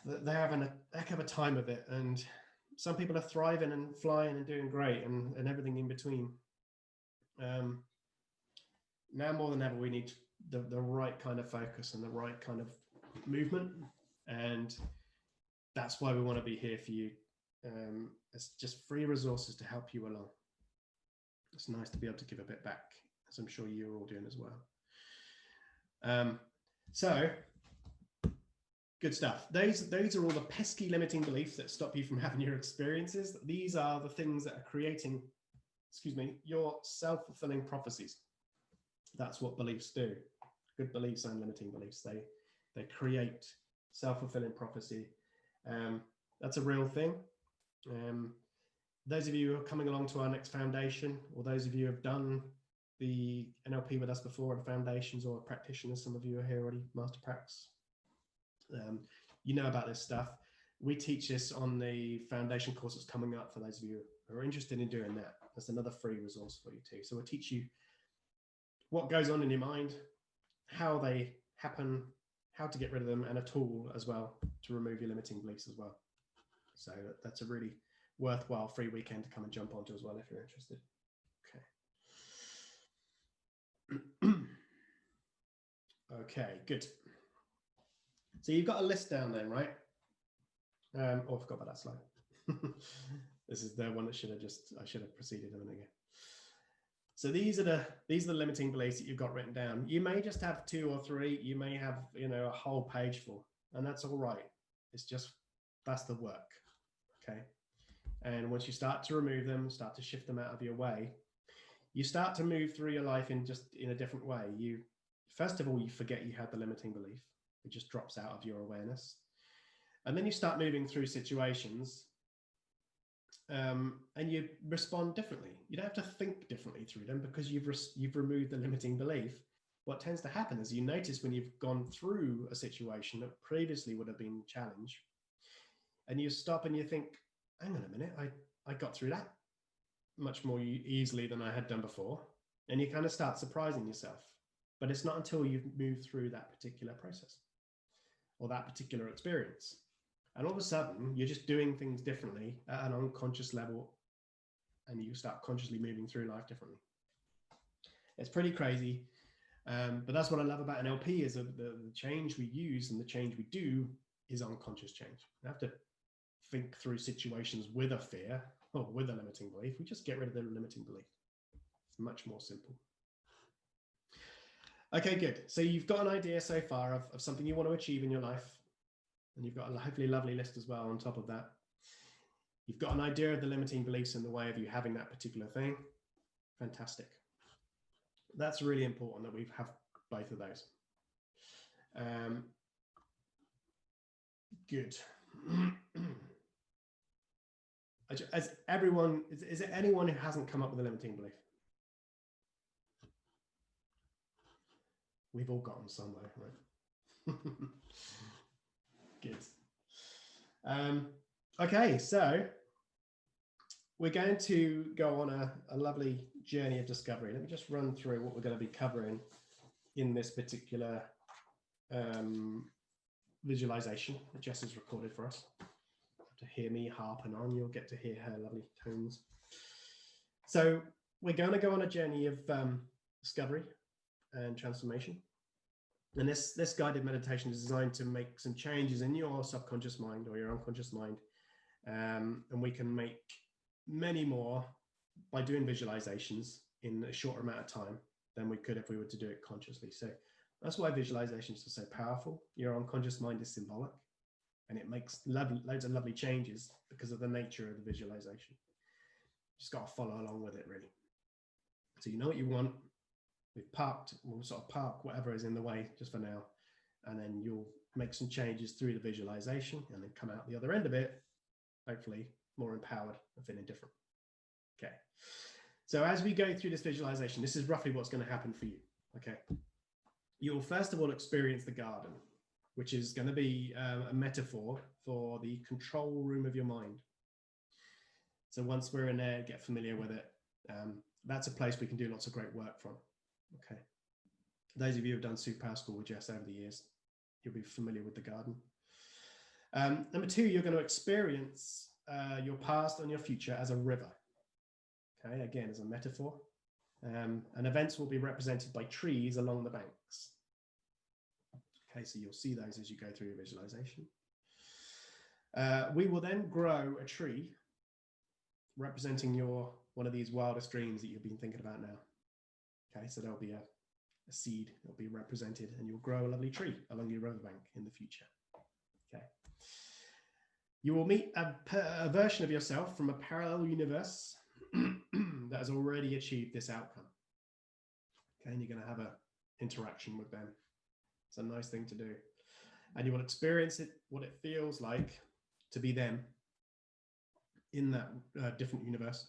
they're having a heck of a time of it. And some people are thriving and flying and doing great and everything in between. Now more than ever, we need the right kind of focus and the right kind of movement. And that's why we want to be here for you. It's just free resources to help you along. It's nice to be able to give a bit back, as I'm sure you're all doing as well. So good stuff. Those are all the pesky limiting beliefs that stop you from having your experiences. These are the things that are creating, your self-fulfilling prophecies. That's what beliefs do. Good beliefs and limiting beliefs. They create self-fulfilling prophecy. That's a real thing. Those of you who are coming along to our next foundation, or those of you who have done the NLP with us before and foundations, or practitioners, some of you are here already, master pracs. You know about this stuff. We teach this on the foundation course that's coming up for those of you who are interested in doing that. That's another free resource for you too. So we'll teach you what goes on in your mind, how they happen, how to get rid of them, and a tool as well to remove your limiting beliefs as well. So that's a really worthwhile free weekend to come and jump onto as well if you're interested. Okay. Okay, good. So you've got a list down there, right? Oh, I forgot about that slide. This is the one that I should have proceeded a minute ago. So these are the limiting beliefs that you've got written down. You may just have 2 or 3. You may have, a whole page full, and that's all right. It's just, that's the work. Okay. And once you start to remove them, start to shift them out of your way, you start to move through your life in a different way. First of all, you forget you had the limiting belief. It just drops out of your awareness. And then you start moving through situations and you respond differently. You don't have to think differently through them because you've removed the limiting belief. What tends to happen is you notice when you've gone through a situation that previously would have been a challenge, and you stop and you think, hang on a minute, I got through that much more easily than I had done before. And you kind of start surprising yourself. But it's not until you've moved through that particular process or that particular experience. And all of a sudden, you're just doing things differently at an unconscious level, and you start consciously moving through life differently. It's pretty crazy. But that's what I love about NLP is the change we use and the change we do is unconscious change. We have to think through situations with a fear or with a limiting belief. We just get rid of the limiting belief. It's much more simple. Okay, good. So you've got an idea so far of something you want to achieve in your life. And you've got a hopefully lovely list as well on top of that. You've got an idea of the limiting beliefs in the way of you having that particular thing. Fantastic. That's really important that we have both of those. Good. As everyone, is there anyone who hasn't come up with a limiting belief? We've all got them somewhere, right? Good. Okay, so we're going to go on a lovely journey of discovery. Let me just run through what we're going to be covering in this particular visualization that Jess has recorded for us. To hear me harping on, you'll get to hear her lovely tones. So we're going to go on a journey of discovery and transformation. And this guided meditation is designed to make some changes in your subconscious mind or your unconscious mind. And we can make many more by doing visualizations in a shorter amount of time than we could if we were to do it consciously. So that's why visualizations are so powerful. Your unconscious mind is symbolic, and it makes loads of lovely changes because of the nature of the visualization. Just got to follow along with it, really. So you know what you want. We'll sort of park whatever is in the way just for now, and then you'll make some changes through the visualization and then come out the other end of it, hopefully more empowered and feeling different. Okay. So as we go through this visualization, this is roughly what's going to happen for you. Okay. You'll first of all experience the garden, which is going to be a metaphor for the control room of your mind. So once we're in there, get familiar with it. That's a place we can do lots of great work from. Okay. Those of you who have done Superpower School with Jess over the years, you'll be familiar with the garden. Number two, you're going to experience your past and your future as a river. Okay, again, as a metaphor. And events will be represented by trees along the banks. Okay, so you'll see those as you go through your visualization. We will then grow a tree representing one of these wildest dreams that you've been thinking about now. Okay, so there'll be a seed that will be represented, and you'll grow a lovely tree along your riverbank in the future. Okay. You will meet a version of yourself from a parallel universe that has already achieved this outcome. Okay, and you're going to have an interaction with them. It's a nice thing to do. And you will experience what it feels like to be them in that different universe.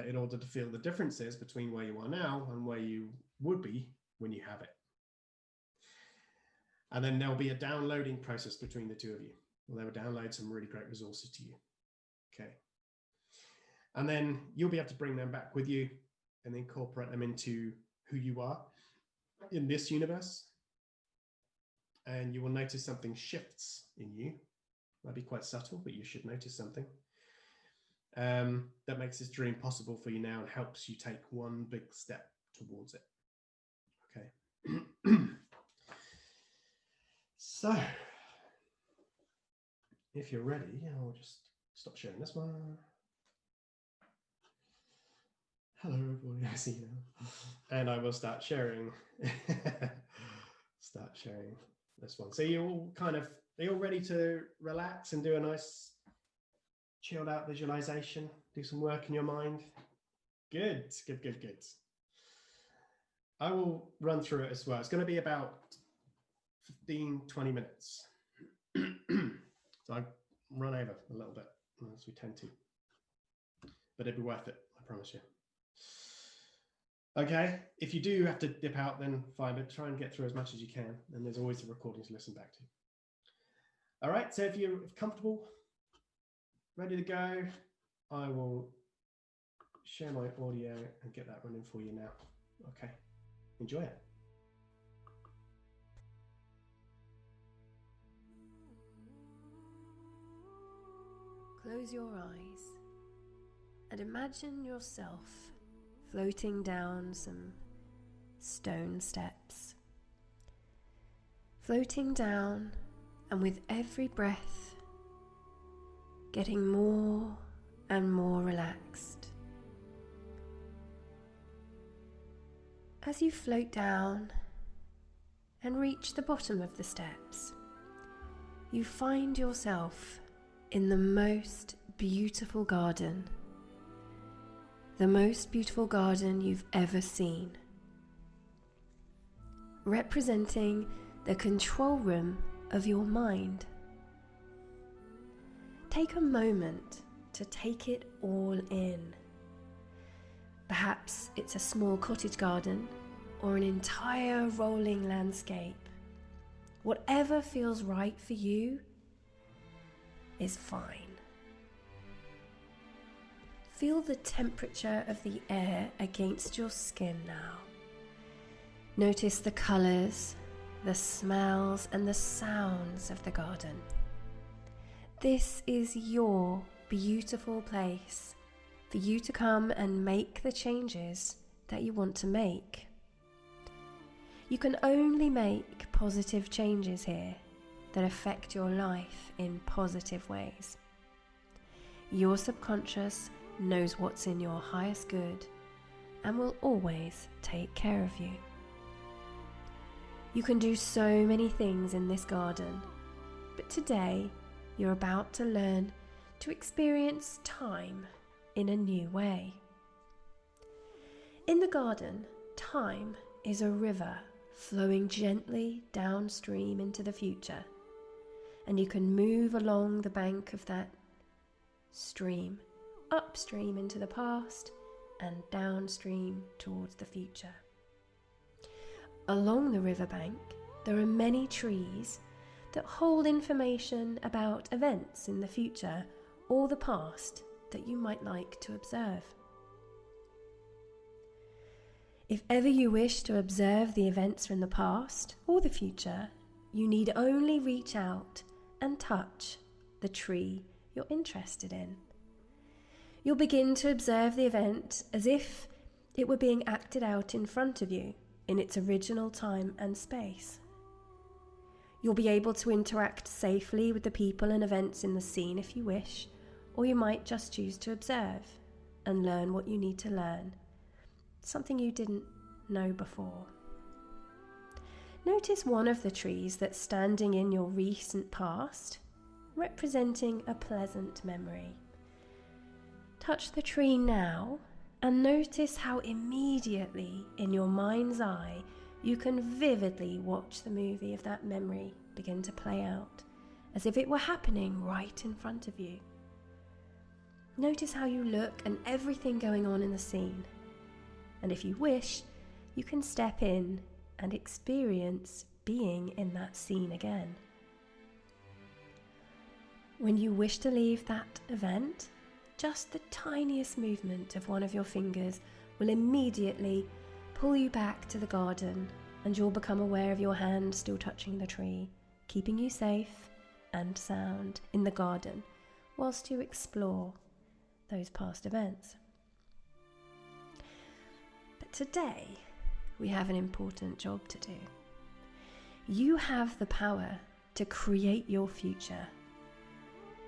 In order to feel the differences between where you are now and where you would be when you have it. And then there'll be a downloading process between the two of you. Well, they will download some really great resources to you. Okay. And then you'll be able to bring them back with you and incorporate them into who you are in this universe. And you will notice something shifts in you. Might be quite subtle, but you should notice something. That makes this dream possible for you now and helps you take one big step towards it. Okay. So, if you're ready, I'll just stop sharing this one. Hello, everybody. I see you now. And I will start sharing. This one. So are you all ready to relax and do a nice chilled out visualization, do some work in your mind? Good. I will run through it as well. It's going to be about 15-20 minutes. So I run over a little bit, as we tend to. But it'll be worth it, I promise you. Okay, if you do have to dip out, then fine, but try and get through as much as you can. And there's always the recordings to listen back to. All right, so if you're comfortable, ready to go, I will share my audio and get that running for you now. Okay, enjoy it. Close your eyes and imagine yourself floating down some stone steps. Floating down, and with every breath, getting more and more relaxed. As you float down and reach the bottom of the steps, you find yourself in the most beautiful garden. The most beautiful garden you've ever seen. Representing the control room of your mind. Take a moment to take it all in. Perhaps it's a small cottage garden or an entire rolling landscape. Whatever feels right for you, is fine. Feel the temperature of the air against your skin now. Notice the colours, the smells and the sounds of the garden. This is your beautiful place for you to come and make the changes that you want to make. You can only make positive changes here that affect your life in positive ways. Your subconscious knows what's in your highest good and will always take care of you. You can do so many things in this garden, but today you're about to learn to experience time in a new way. In the garden, time is a river flowing gently downstream into the future, and you can move along the bank of that stream, upstream into the past and downstream towards the future. Along the riverbank, there are many trees that hold information about events in the future or the past that you might like to observe. If ever you wish to observe the events from the past or the future, you need only reach out and touch the tree you're interested in. You'll begin to observe the event as if it were being acted out in front of you in its original time and space. You'll be able to interact safely with the people and events in the scene if you wish, or you might just choose to observe and learn what you need to learn, something you didn't know before. Notice one of the trees that's standing in your recent past, representing a pleasant memory. Touch the tree now and notice how immediately in your mind's eye you can vividly watch the movie of that memory begin to play out, as if it were happening right in front of you. Notice how you look and everything going on in the scene. And if you wish, you can step in and experience being in that scene again. When you wish to leave that event, just the tiniest movement of one of your fingers will immediately pull you back to the garden, and you'll become aware of your hand still touching the tree, keeping you safe and sound in the garden whilst you explore those past events. But today, we have an important job to do. You have the power to create your future.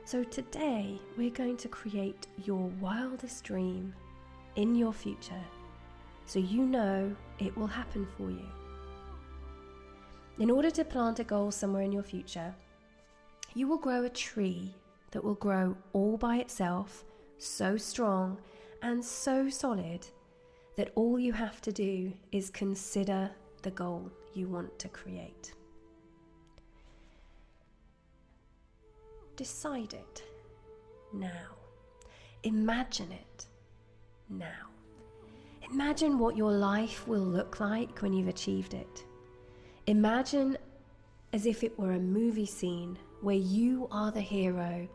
So today, we're going to create your wildest dream in your future, so you know it will happen for you. In order to plant a goal somewhere in your future, you will grow a tree that will grow all by itself, so strong and so solid that all you have to do is consider the goal you want to create. Decide it now. Imagine it now. Imagine what your life will look like when you've achieved it. Imagine as if it were a movie scene where you are the hero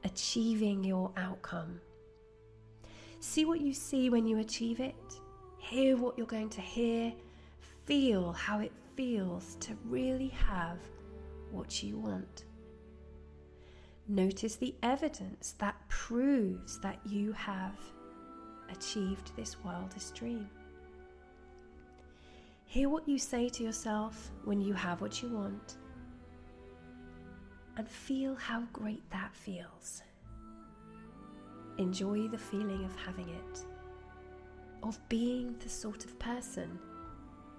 achieving your outcome. See what you see when you achieve it. Hear what you're going to hear. Feel how it feels to really have what you want. Notice the evidence that proves that you have achieved this wildest dream. Hear what you say to yourself when you have what you want, and feel how great that feels. Enjoy the feeling of having it, of being the sort of person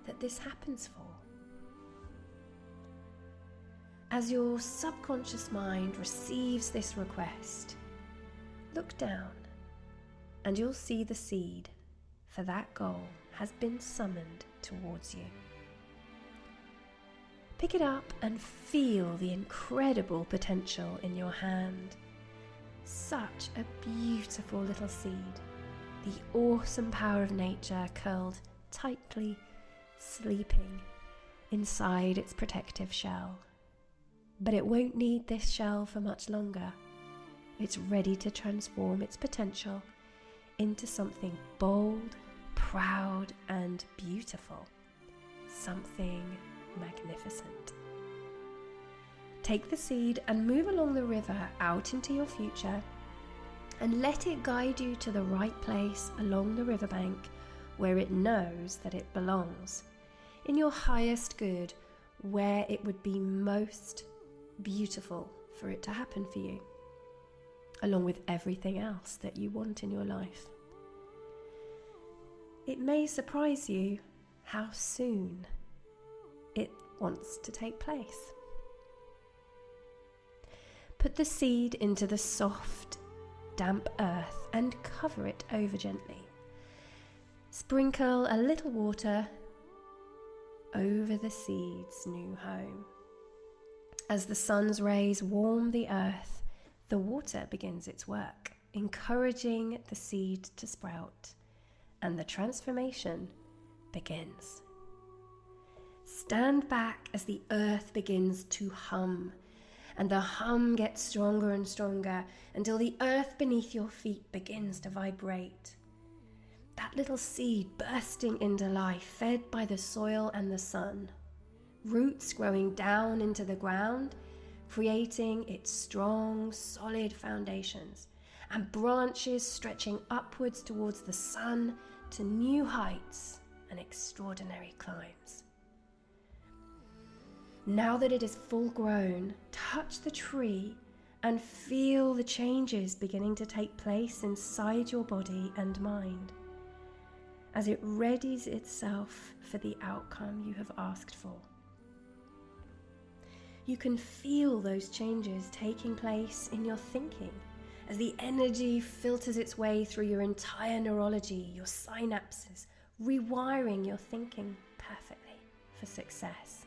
that this happens for. As your subconscious mind receives this request, look down and you'll see the seed for that goal has been summoned towards you. Pick it up and feel the incredible potential in your hand. Such a beautiful little seed, the awesome power of nature curled tightly, sleeping inside its protective shell. But it won't need this shell for much longer. It's ready to transform its potential into something bold, proud, and beautiful. Something magnificent. Take the seed and move along the river out into your future, and let it guide you to the right place along the riverbank where it knows that it belongs, in your highest good, where it would be most beautiful for it to happen for you, along with everything else that you want in your life. It may surprise you how soon it wants to take place. Put the seed into the soft, damp earth and cover it over gently. Sprinkle a little water over the seed's new home. As the sun's rays warm the earth, the water begins its work, encouraging the seed to sprout, and the transformation begins. Stand back as the earth begins to hum, and the hum gets stronger and stronger until the earth beneath your feet begins to vibrate. That little seed bursting into life, fed by the soil and the sun, roots growing down into the ground, creating its strong, solid foundations, and branches stretching upwards towards the sun to new heights and extraordinary climbs. Now that it is full grown, touch the tree and feel the changes beginning to take place inside your body and mind, as it readies itself for the outcome you have asked for. You can feel those changes taking place in your thinking as the energy filters its way through your entire neurology, your synapses, rewiring your thinking perfectly for success.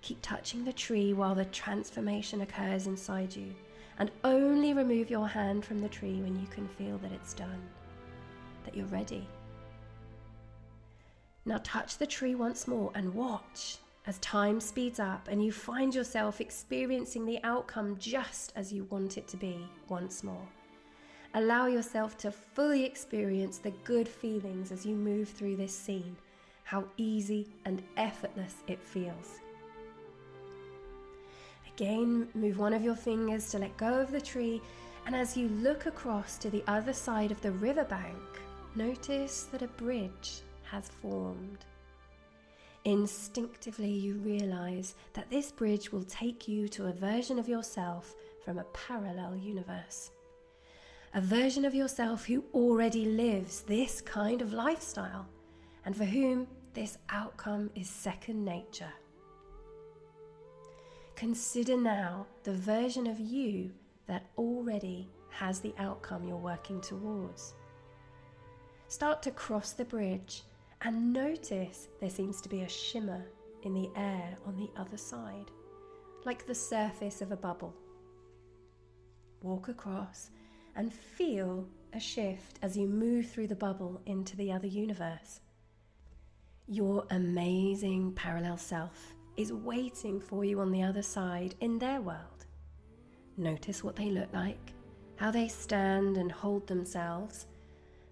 Keep touching the tree while the transformation occurs inside you, and only remove your hand from the tree when you can feel that it's done, that you're ready. Now touch the tree once more and watch as time speeds up and you find yourself experiencing the outcome just as you want it to be once more. Allow yourself to fully experience the good feelings as you move through this scene, how easy and effortless it feels. Again, move one of your fingers to let go of the tree, and as you look across to the other side of the riverbank, notice that a bridge has formed. Instinctively, you realize that this bridge will take you to a version of yourself from a parallel universe. A version of yourself who already lives this kind of lifestyle, and for whom this outcome is second nature. Consider now the version of you that already has the outcome you're working towards. Start to cross the bridge and notice there seems to be a shimmer in the air on the other side, like the surface of a bubble. Walk across and feel a shift as you move through the bubble into the other universe. Your amazing parallel self is waiting for you on the other side in their world. Notice what they look like, how they stand and hold themselves.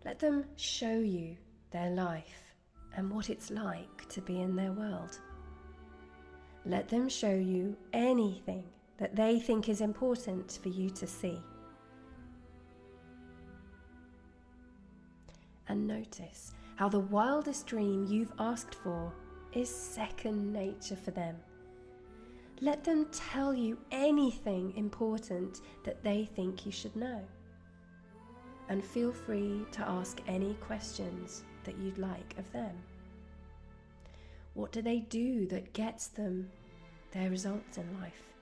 Let them show you their life and what it's like to be in their world. Let them show you anything that they think is important for you to see. And notice how the wildest dream you've asked for is second nature for them. Let them tell you anything important that they think you should know. And feel free to ask any questions that you'd like of them. What do they do that gets them their results in life?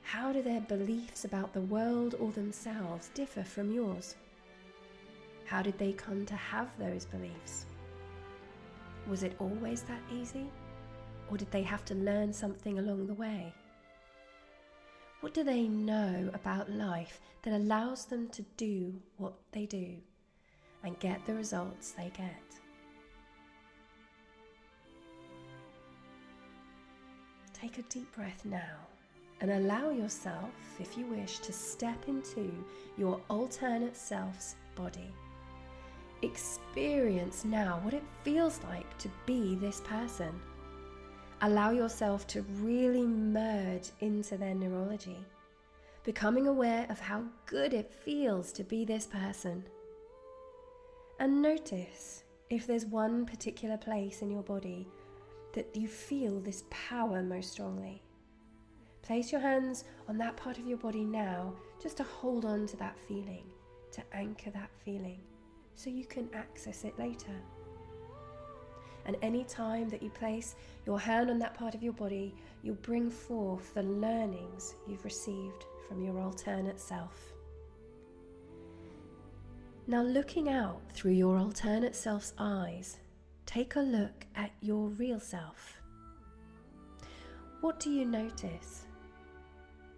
How do their beliefs about the world or themselves differ from yours? How did they come to have those beliefs? Was it always that easy? Or did they have to learn something along the way? What do they know about life that allows them to do what they do and get the results they get? Take a deep breath now and allow yourself, if you wish, to step into your alternate self's body. Experience now what it feels like to be this person. Allow yourself to really merge into their neurology, becoming aware of how good it feels to be this person. And notice if there's one particular place in your body that you feel this power most strongly. Place your hands on that part of your body now, just to hold on to that feeling, to anchor that feeling, so you can access it later. And any time that you place your hand on that part of your body, you'll bring forth the learnings you've received from your alternate self. Now, looking out through your alternate self's eyes, take a look at your real self. What do you notice?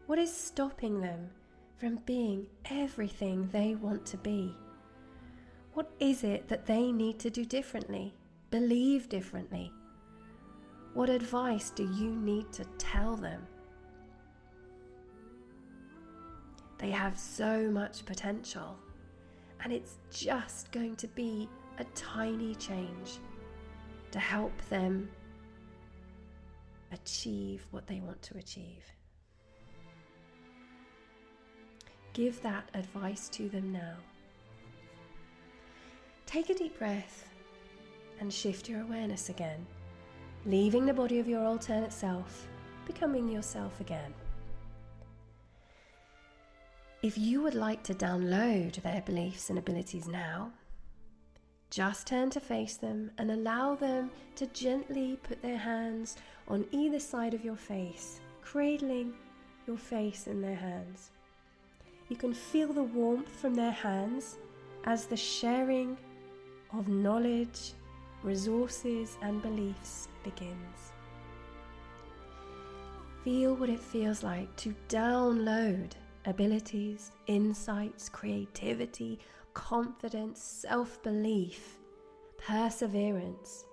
What is stopping them from being everything they want to be? What is it that they need to do differently, believe differently? What advice do you need to tell them? They have so much potential, and it's just going to be a tiny change to help them achieve what they want to achieve. Give that advice to them now. Take a deep breath and shift your awareness again, leaving the body of your alternate self, becoming yourself again. If you would like to download their beliefs and abilities now, just turn to face them and allow them to gently put their hands on either side of your face, cradling your face in their hands. You can feel the warmth from their hands as the sharing of knowledge, resources, and beliefs begins. Feel what it feels like to download abilities, insights, creativity, confidence, self-belief, perseverance.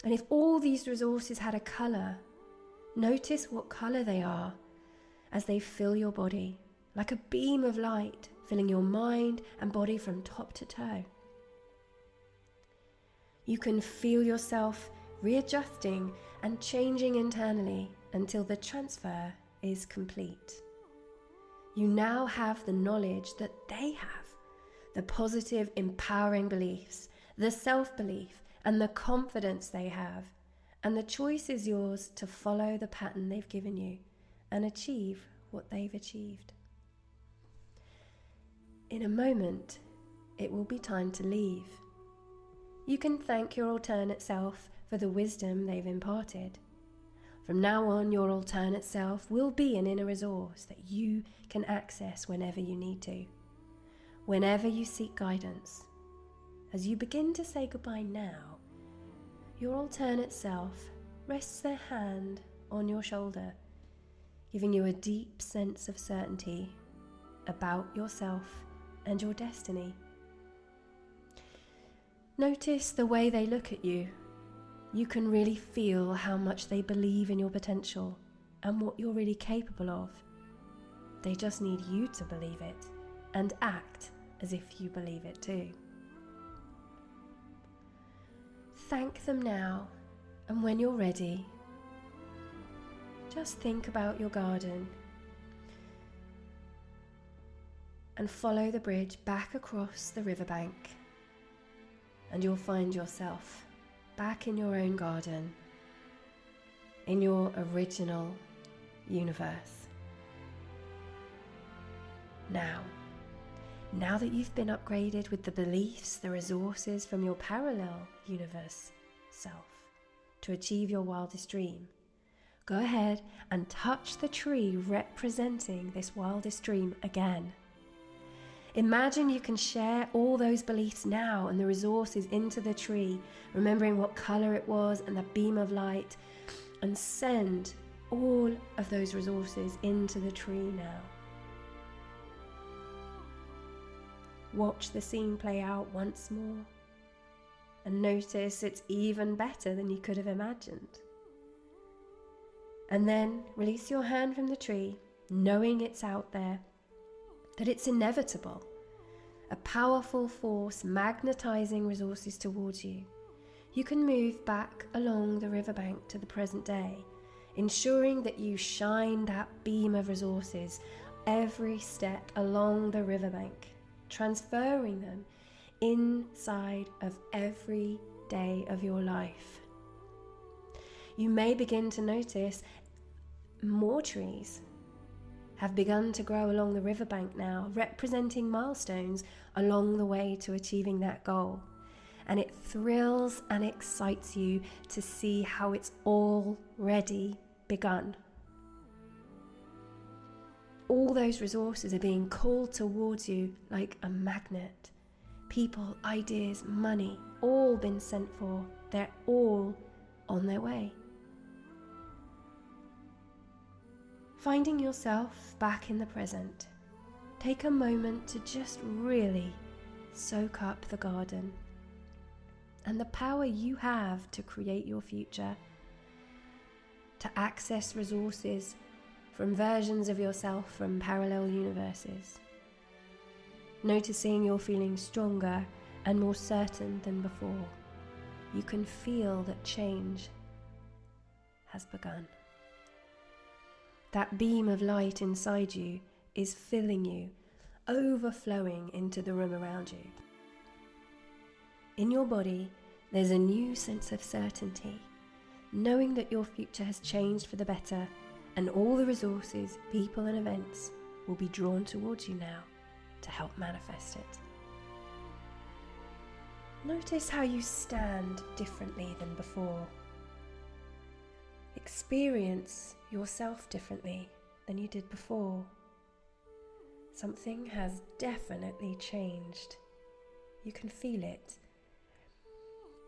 And if all these resources had a color, notice what color they are as they fill your body, like a beam of light, filling your mind and body from top to toe. You can feel yourself readjusting and changing internally until the transfer is complete. You now have the knowledge that they have, the positive, empowering beliefs, the self-belief, and the confidence they have, and the choice is yours to follow the pattern they've given you and achieve what they've achieved. In a moment, it will be time to leave. You can thank your alternate self for the wisdom they've imparted. From now on, your alternate self will be an inner resource that you can access whenever you need to, whenever you seek guidance. As you begin to say goodbye now, your alternate self rests their hand on your shoulder, giving you a deep sense of certainty about yourself and your destiny. Notice the way they look at you. You can really feel how much they believe in your potential and what you're really capable of. They just need you to believe it and act as if you believe it too. Thank them now, and when you're ready, just think about your garden and follow the bridge back across the riverbank, and you'll find yourself back in your own garden, in your original universe. Now that you've been upgraded with the beliefs, the resources from your parallel universe self to achieve your wildest dream, go ahead and touch the tree representing this wildest dream again. Imagine you can share all those beliefs now and the resources into the tree, remembering what color it was and the beam of light, and send all of those resources into the tree now. Watch the scene play out once more and notice it's even better than you could have imagined. And then release your hand from the tree, knowing it's out there, that it's inevitable. A powerful force magnetizing resources towards you. You can move back along the riverbank to the present day, ensuring that you shine that beam of resources every step along the riverbank, transferring them inside of every day of your life. You may begin to notice more trees have begun to grow along the riverbank now, representing milestones along the way to achieving that goal. And it thrills and excites you to see how it's already begun. All those resources are being called towards you like a magnet. People, ideas, money, all been sent for. They're all on their way. Finding yourself back in the present, take a moment to just really soak up the garden and the power you have to create your future, to access resources from versions of yourself from parallel universes. Noticing you're feeling stronger and more certain than before. You can feel that change has begun. That beam of light inside you is filling you, overflowing into the room around you. In your body, there's a new sense of certainty, knowing that your future has changed for the better, and all the resources, people and events will be drawn towards you now to help manifest it. Notice how you stand differently than before. Experience yourself differently than you did before. Something has definitely changed. You can feel it.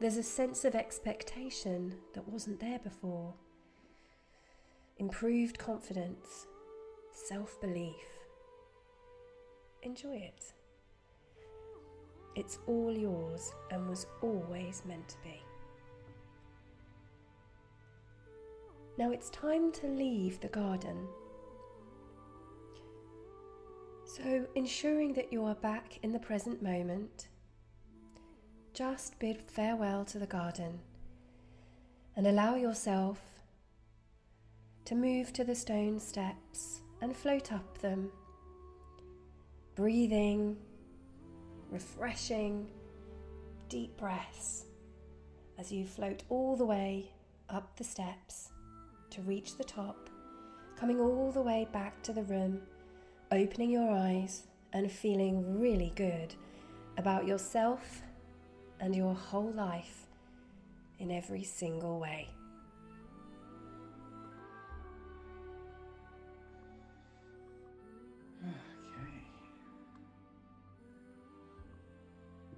There's a sense of expectation that wasn't there before. Improved confidence, self-belief. Enjoy it. It's all yours and was always meant to be. Now it's time to leave the garden. So, ensuring that you are back in the present moment, just bid farewell to the garden and allow yourself to move to the stone steps and float up them, breathing, refreshing, deep breaths as you float all the way up the steps to reach the top, coming all the way back to the room, opening your eyes and feeling really good about yourself and your whole life in every single way. Okay.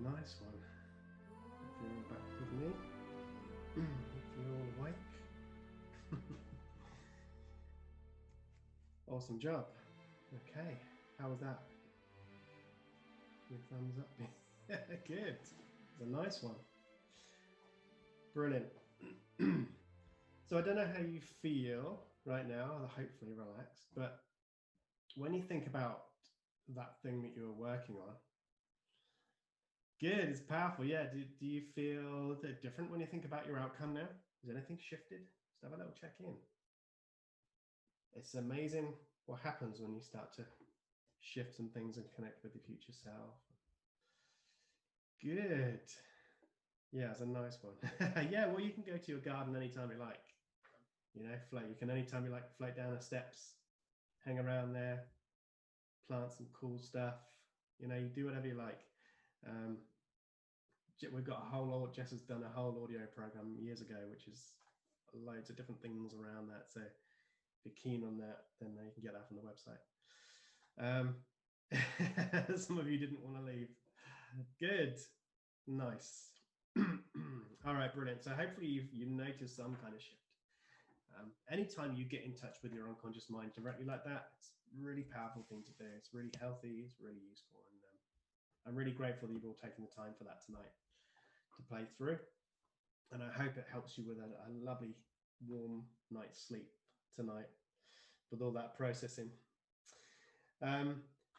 Nice one. If you're back with me, if you're awake. Awesome job. Okay, how was that? Your thumbs up. Good. It's a nice one. Brilliant. So I don't know how you feel right now, hopefully relaxed, but when you think about that thing that you're working on, good, it's powerful. Yeah, do you feel different when you think about your outcome now? Has anything shifted? Just have a little check in. It's amazing what happens when you start to shift some things and connect with your future self. Good. Yeah, it's a nice one. Yeah, well, you can go to your garden anytime you like. You know, float. You can anytime you like float down the steps, hang around there, plant some cool stuff. You know, you do whatever you like. We've got Jess has done a whole audio program years ago, which is loads of different things around that. So if you're keen on that, then you can get that from the website. Some of you didn't want to leave. Good. Nice. All right, brilliant. So hopefully you've noticed some kind of shift. Anytime you get in touch with your unconscious mind directly like that, it's a really powerful thing to do. It's really healthy. It's really useful. And I'm really grateful that you've all taken the time for that tonight to play through. And I hope it helps you with a lovely, warm night's sleep tonight with all that processing.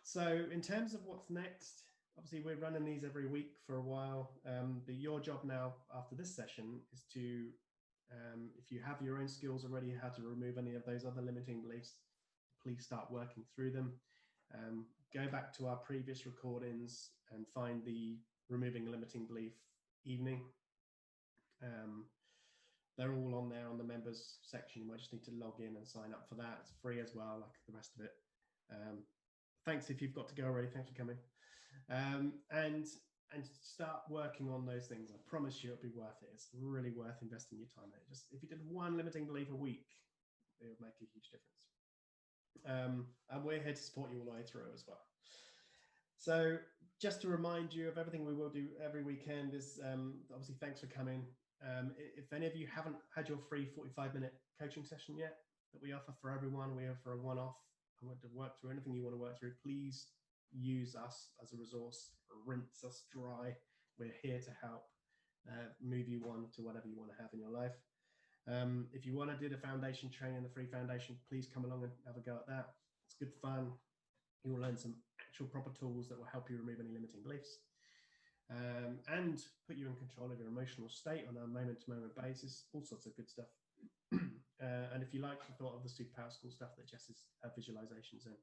So in terms of what's next, obviously we're running these every week for a while. But your job now after this session is to, if you have your own skills already, how to remove any of those other limiting beliefs, please start working through them. Go back to our previous recordings and find the removing a limiting belief evening. They're all on there on the members section. You might just need to log in and sign up for that. It's free as well, like the rest of it. Thanks if you've got to go already. Thanks for coming. And start working on those things. I promise you it'll be worth it. It's really worth investing your time in it. Just if you did one limiting belief a week, it would make a huge difference. And we're here to support you all the way through as well. So just to remind you of everything we will do every weekend is obviously thanks for coming. If any of you haven't had your free 45-minute coaching session yet that we offer for everyone, we offer a one-off. I want to work through anything you want to work through. Please use us as a resource. Rinse us dry. We're here to help move you on to whatever you want to have in your life. If you want to do the foundation training, the free foundation, please come along and have a go at that. It's good fun. You will learn some actual proper tools that will help you remove any limiting beliefs and put you in control of your emotional state on a moment-to-moment basis. All sorts of good stuff. And if you like the thought of the Superpower School stuff that Jess has visualizations in,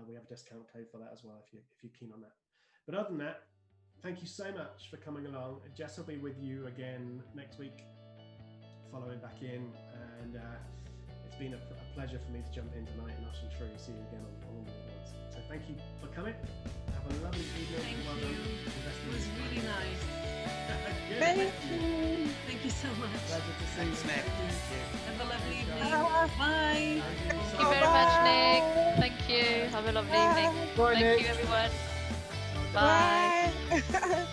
we have a discount code for that as well if you're keen on that. But other than that, thank you so much for coming along. Jess will be with you again next week, following back in, and it's been a pleasure for me to jump in tonight, and I shall sure see you again on all the ones. So thank you for coming. Have a lovely evening. Thank Well you. done. It was really nice. Good, Thank you. Thank you so much. Pleasure to see Thanks, you. Nick. Thank you. Have a lovely evening. Bye. Bye. Thank you very much, Nick. Thank you. Have a lovely evening. Bye. Thank you, everyone. Bye. Bye.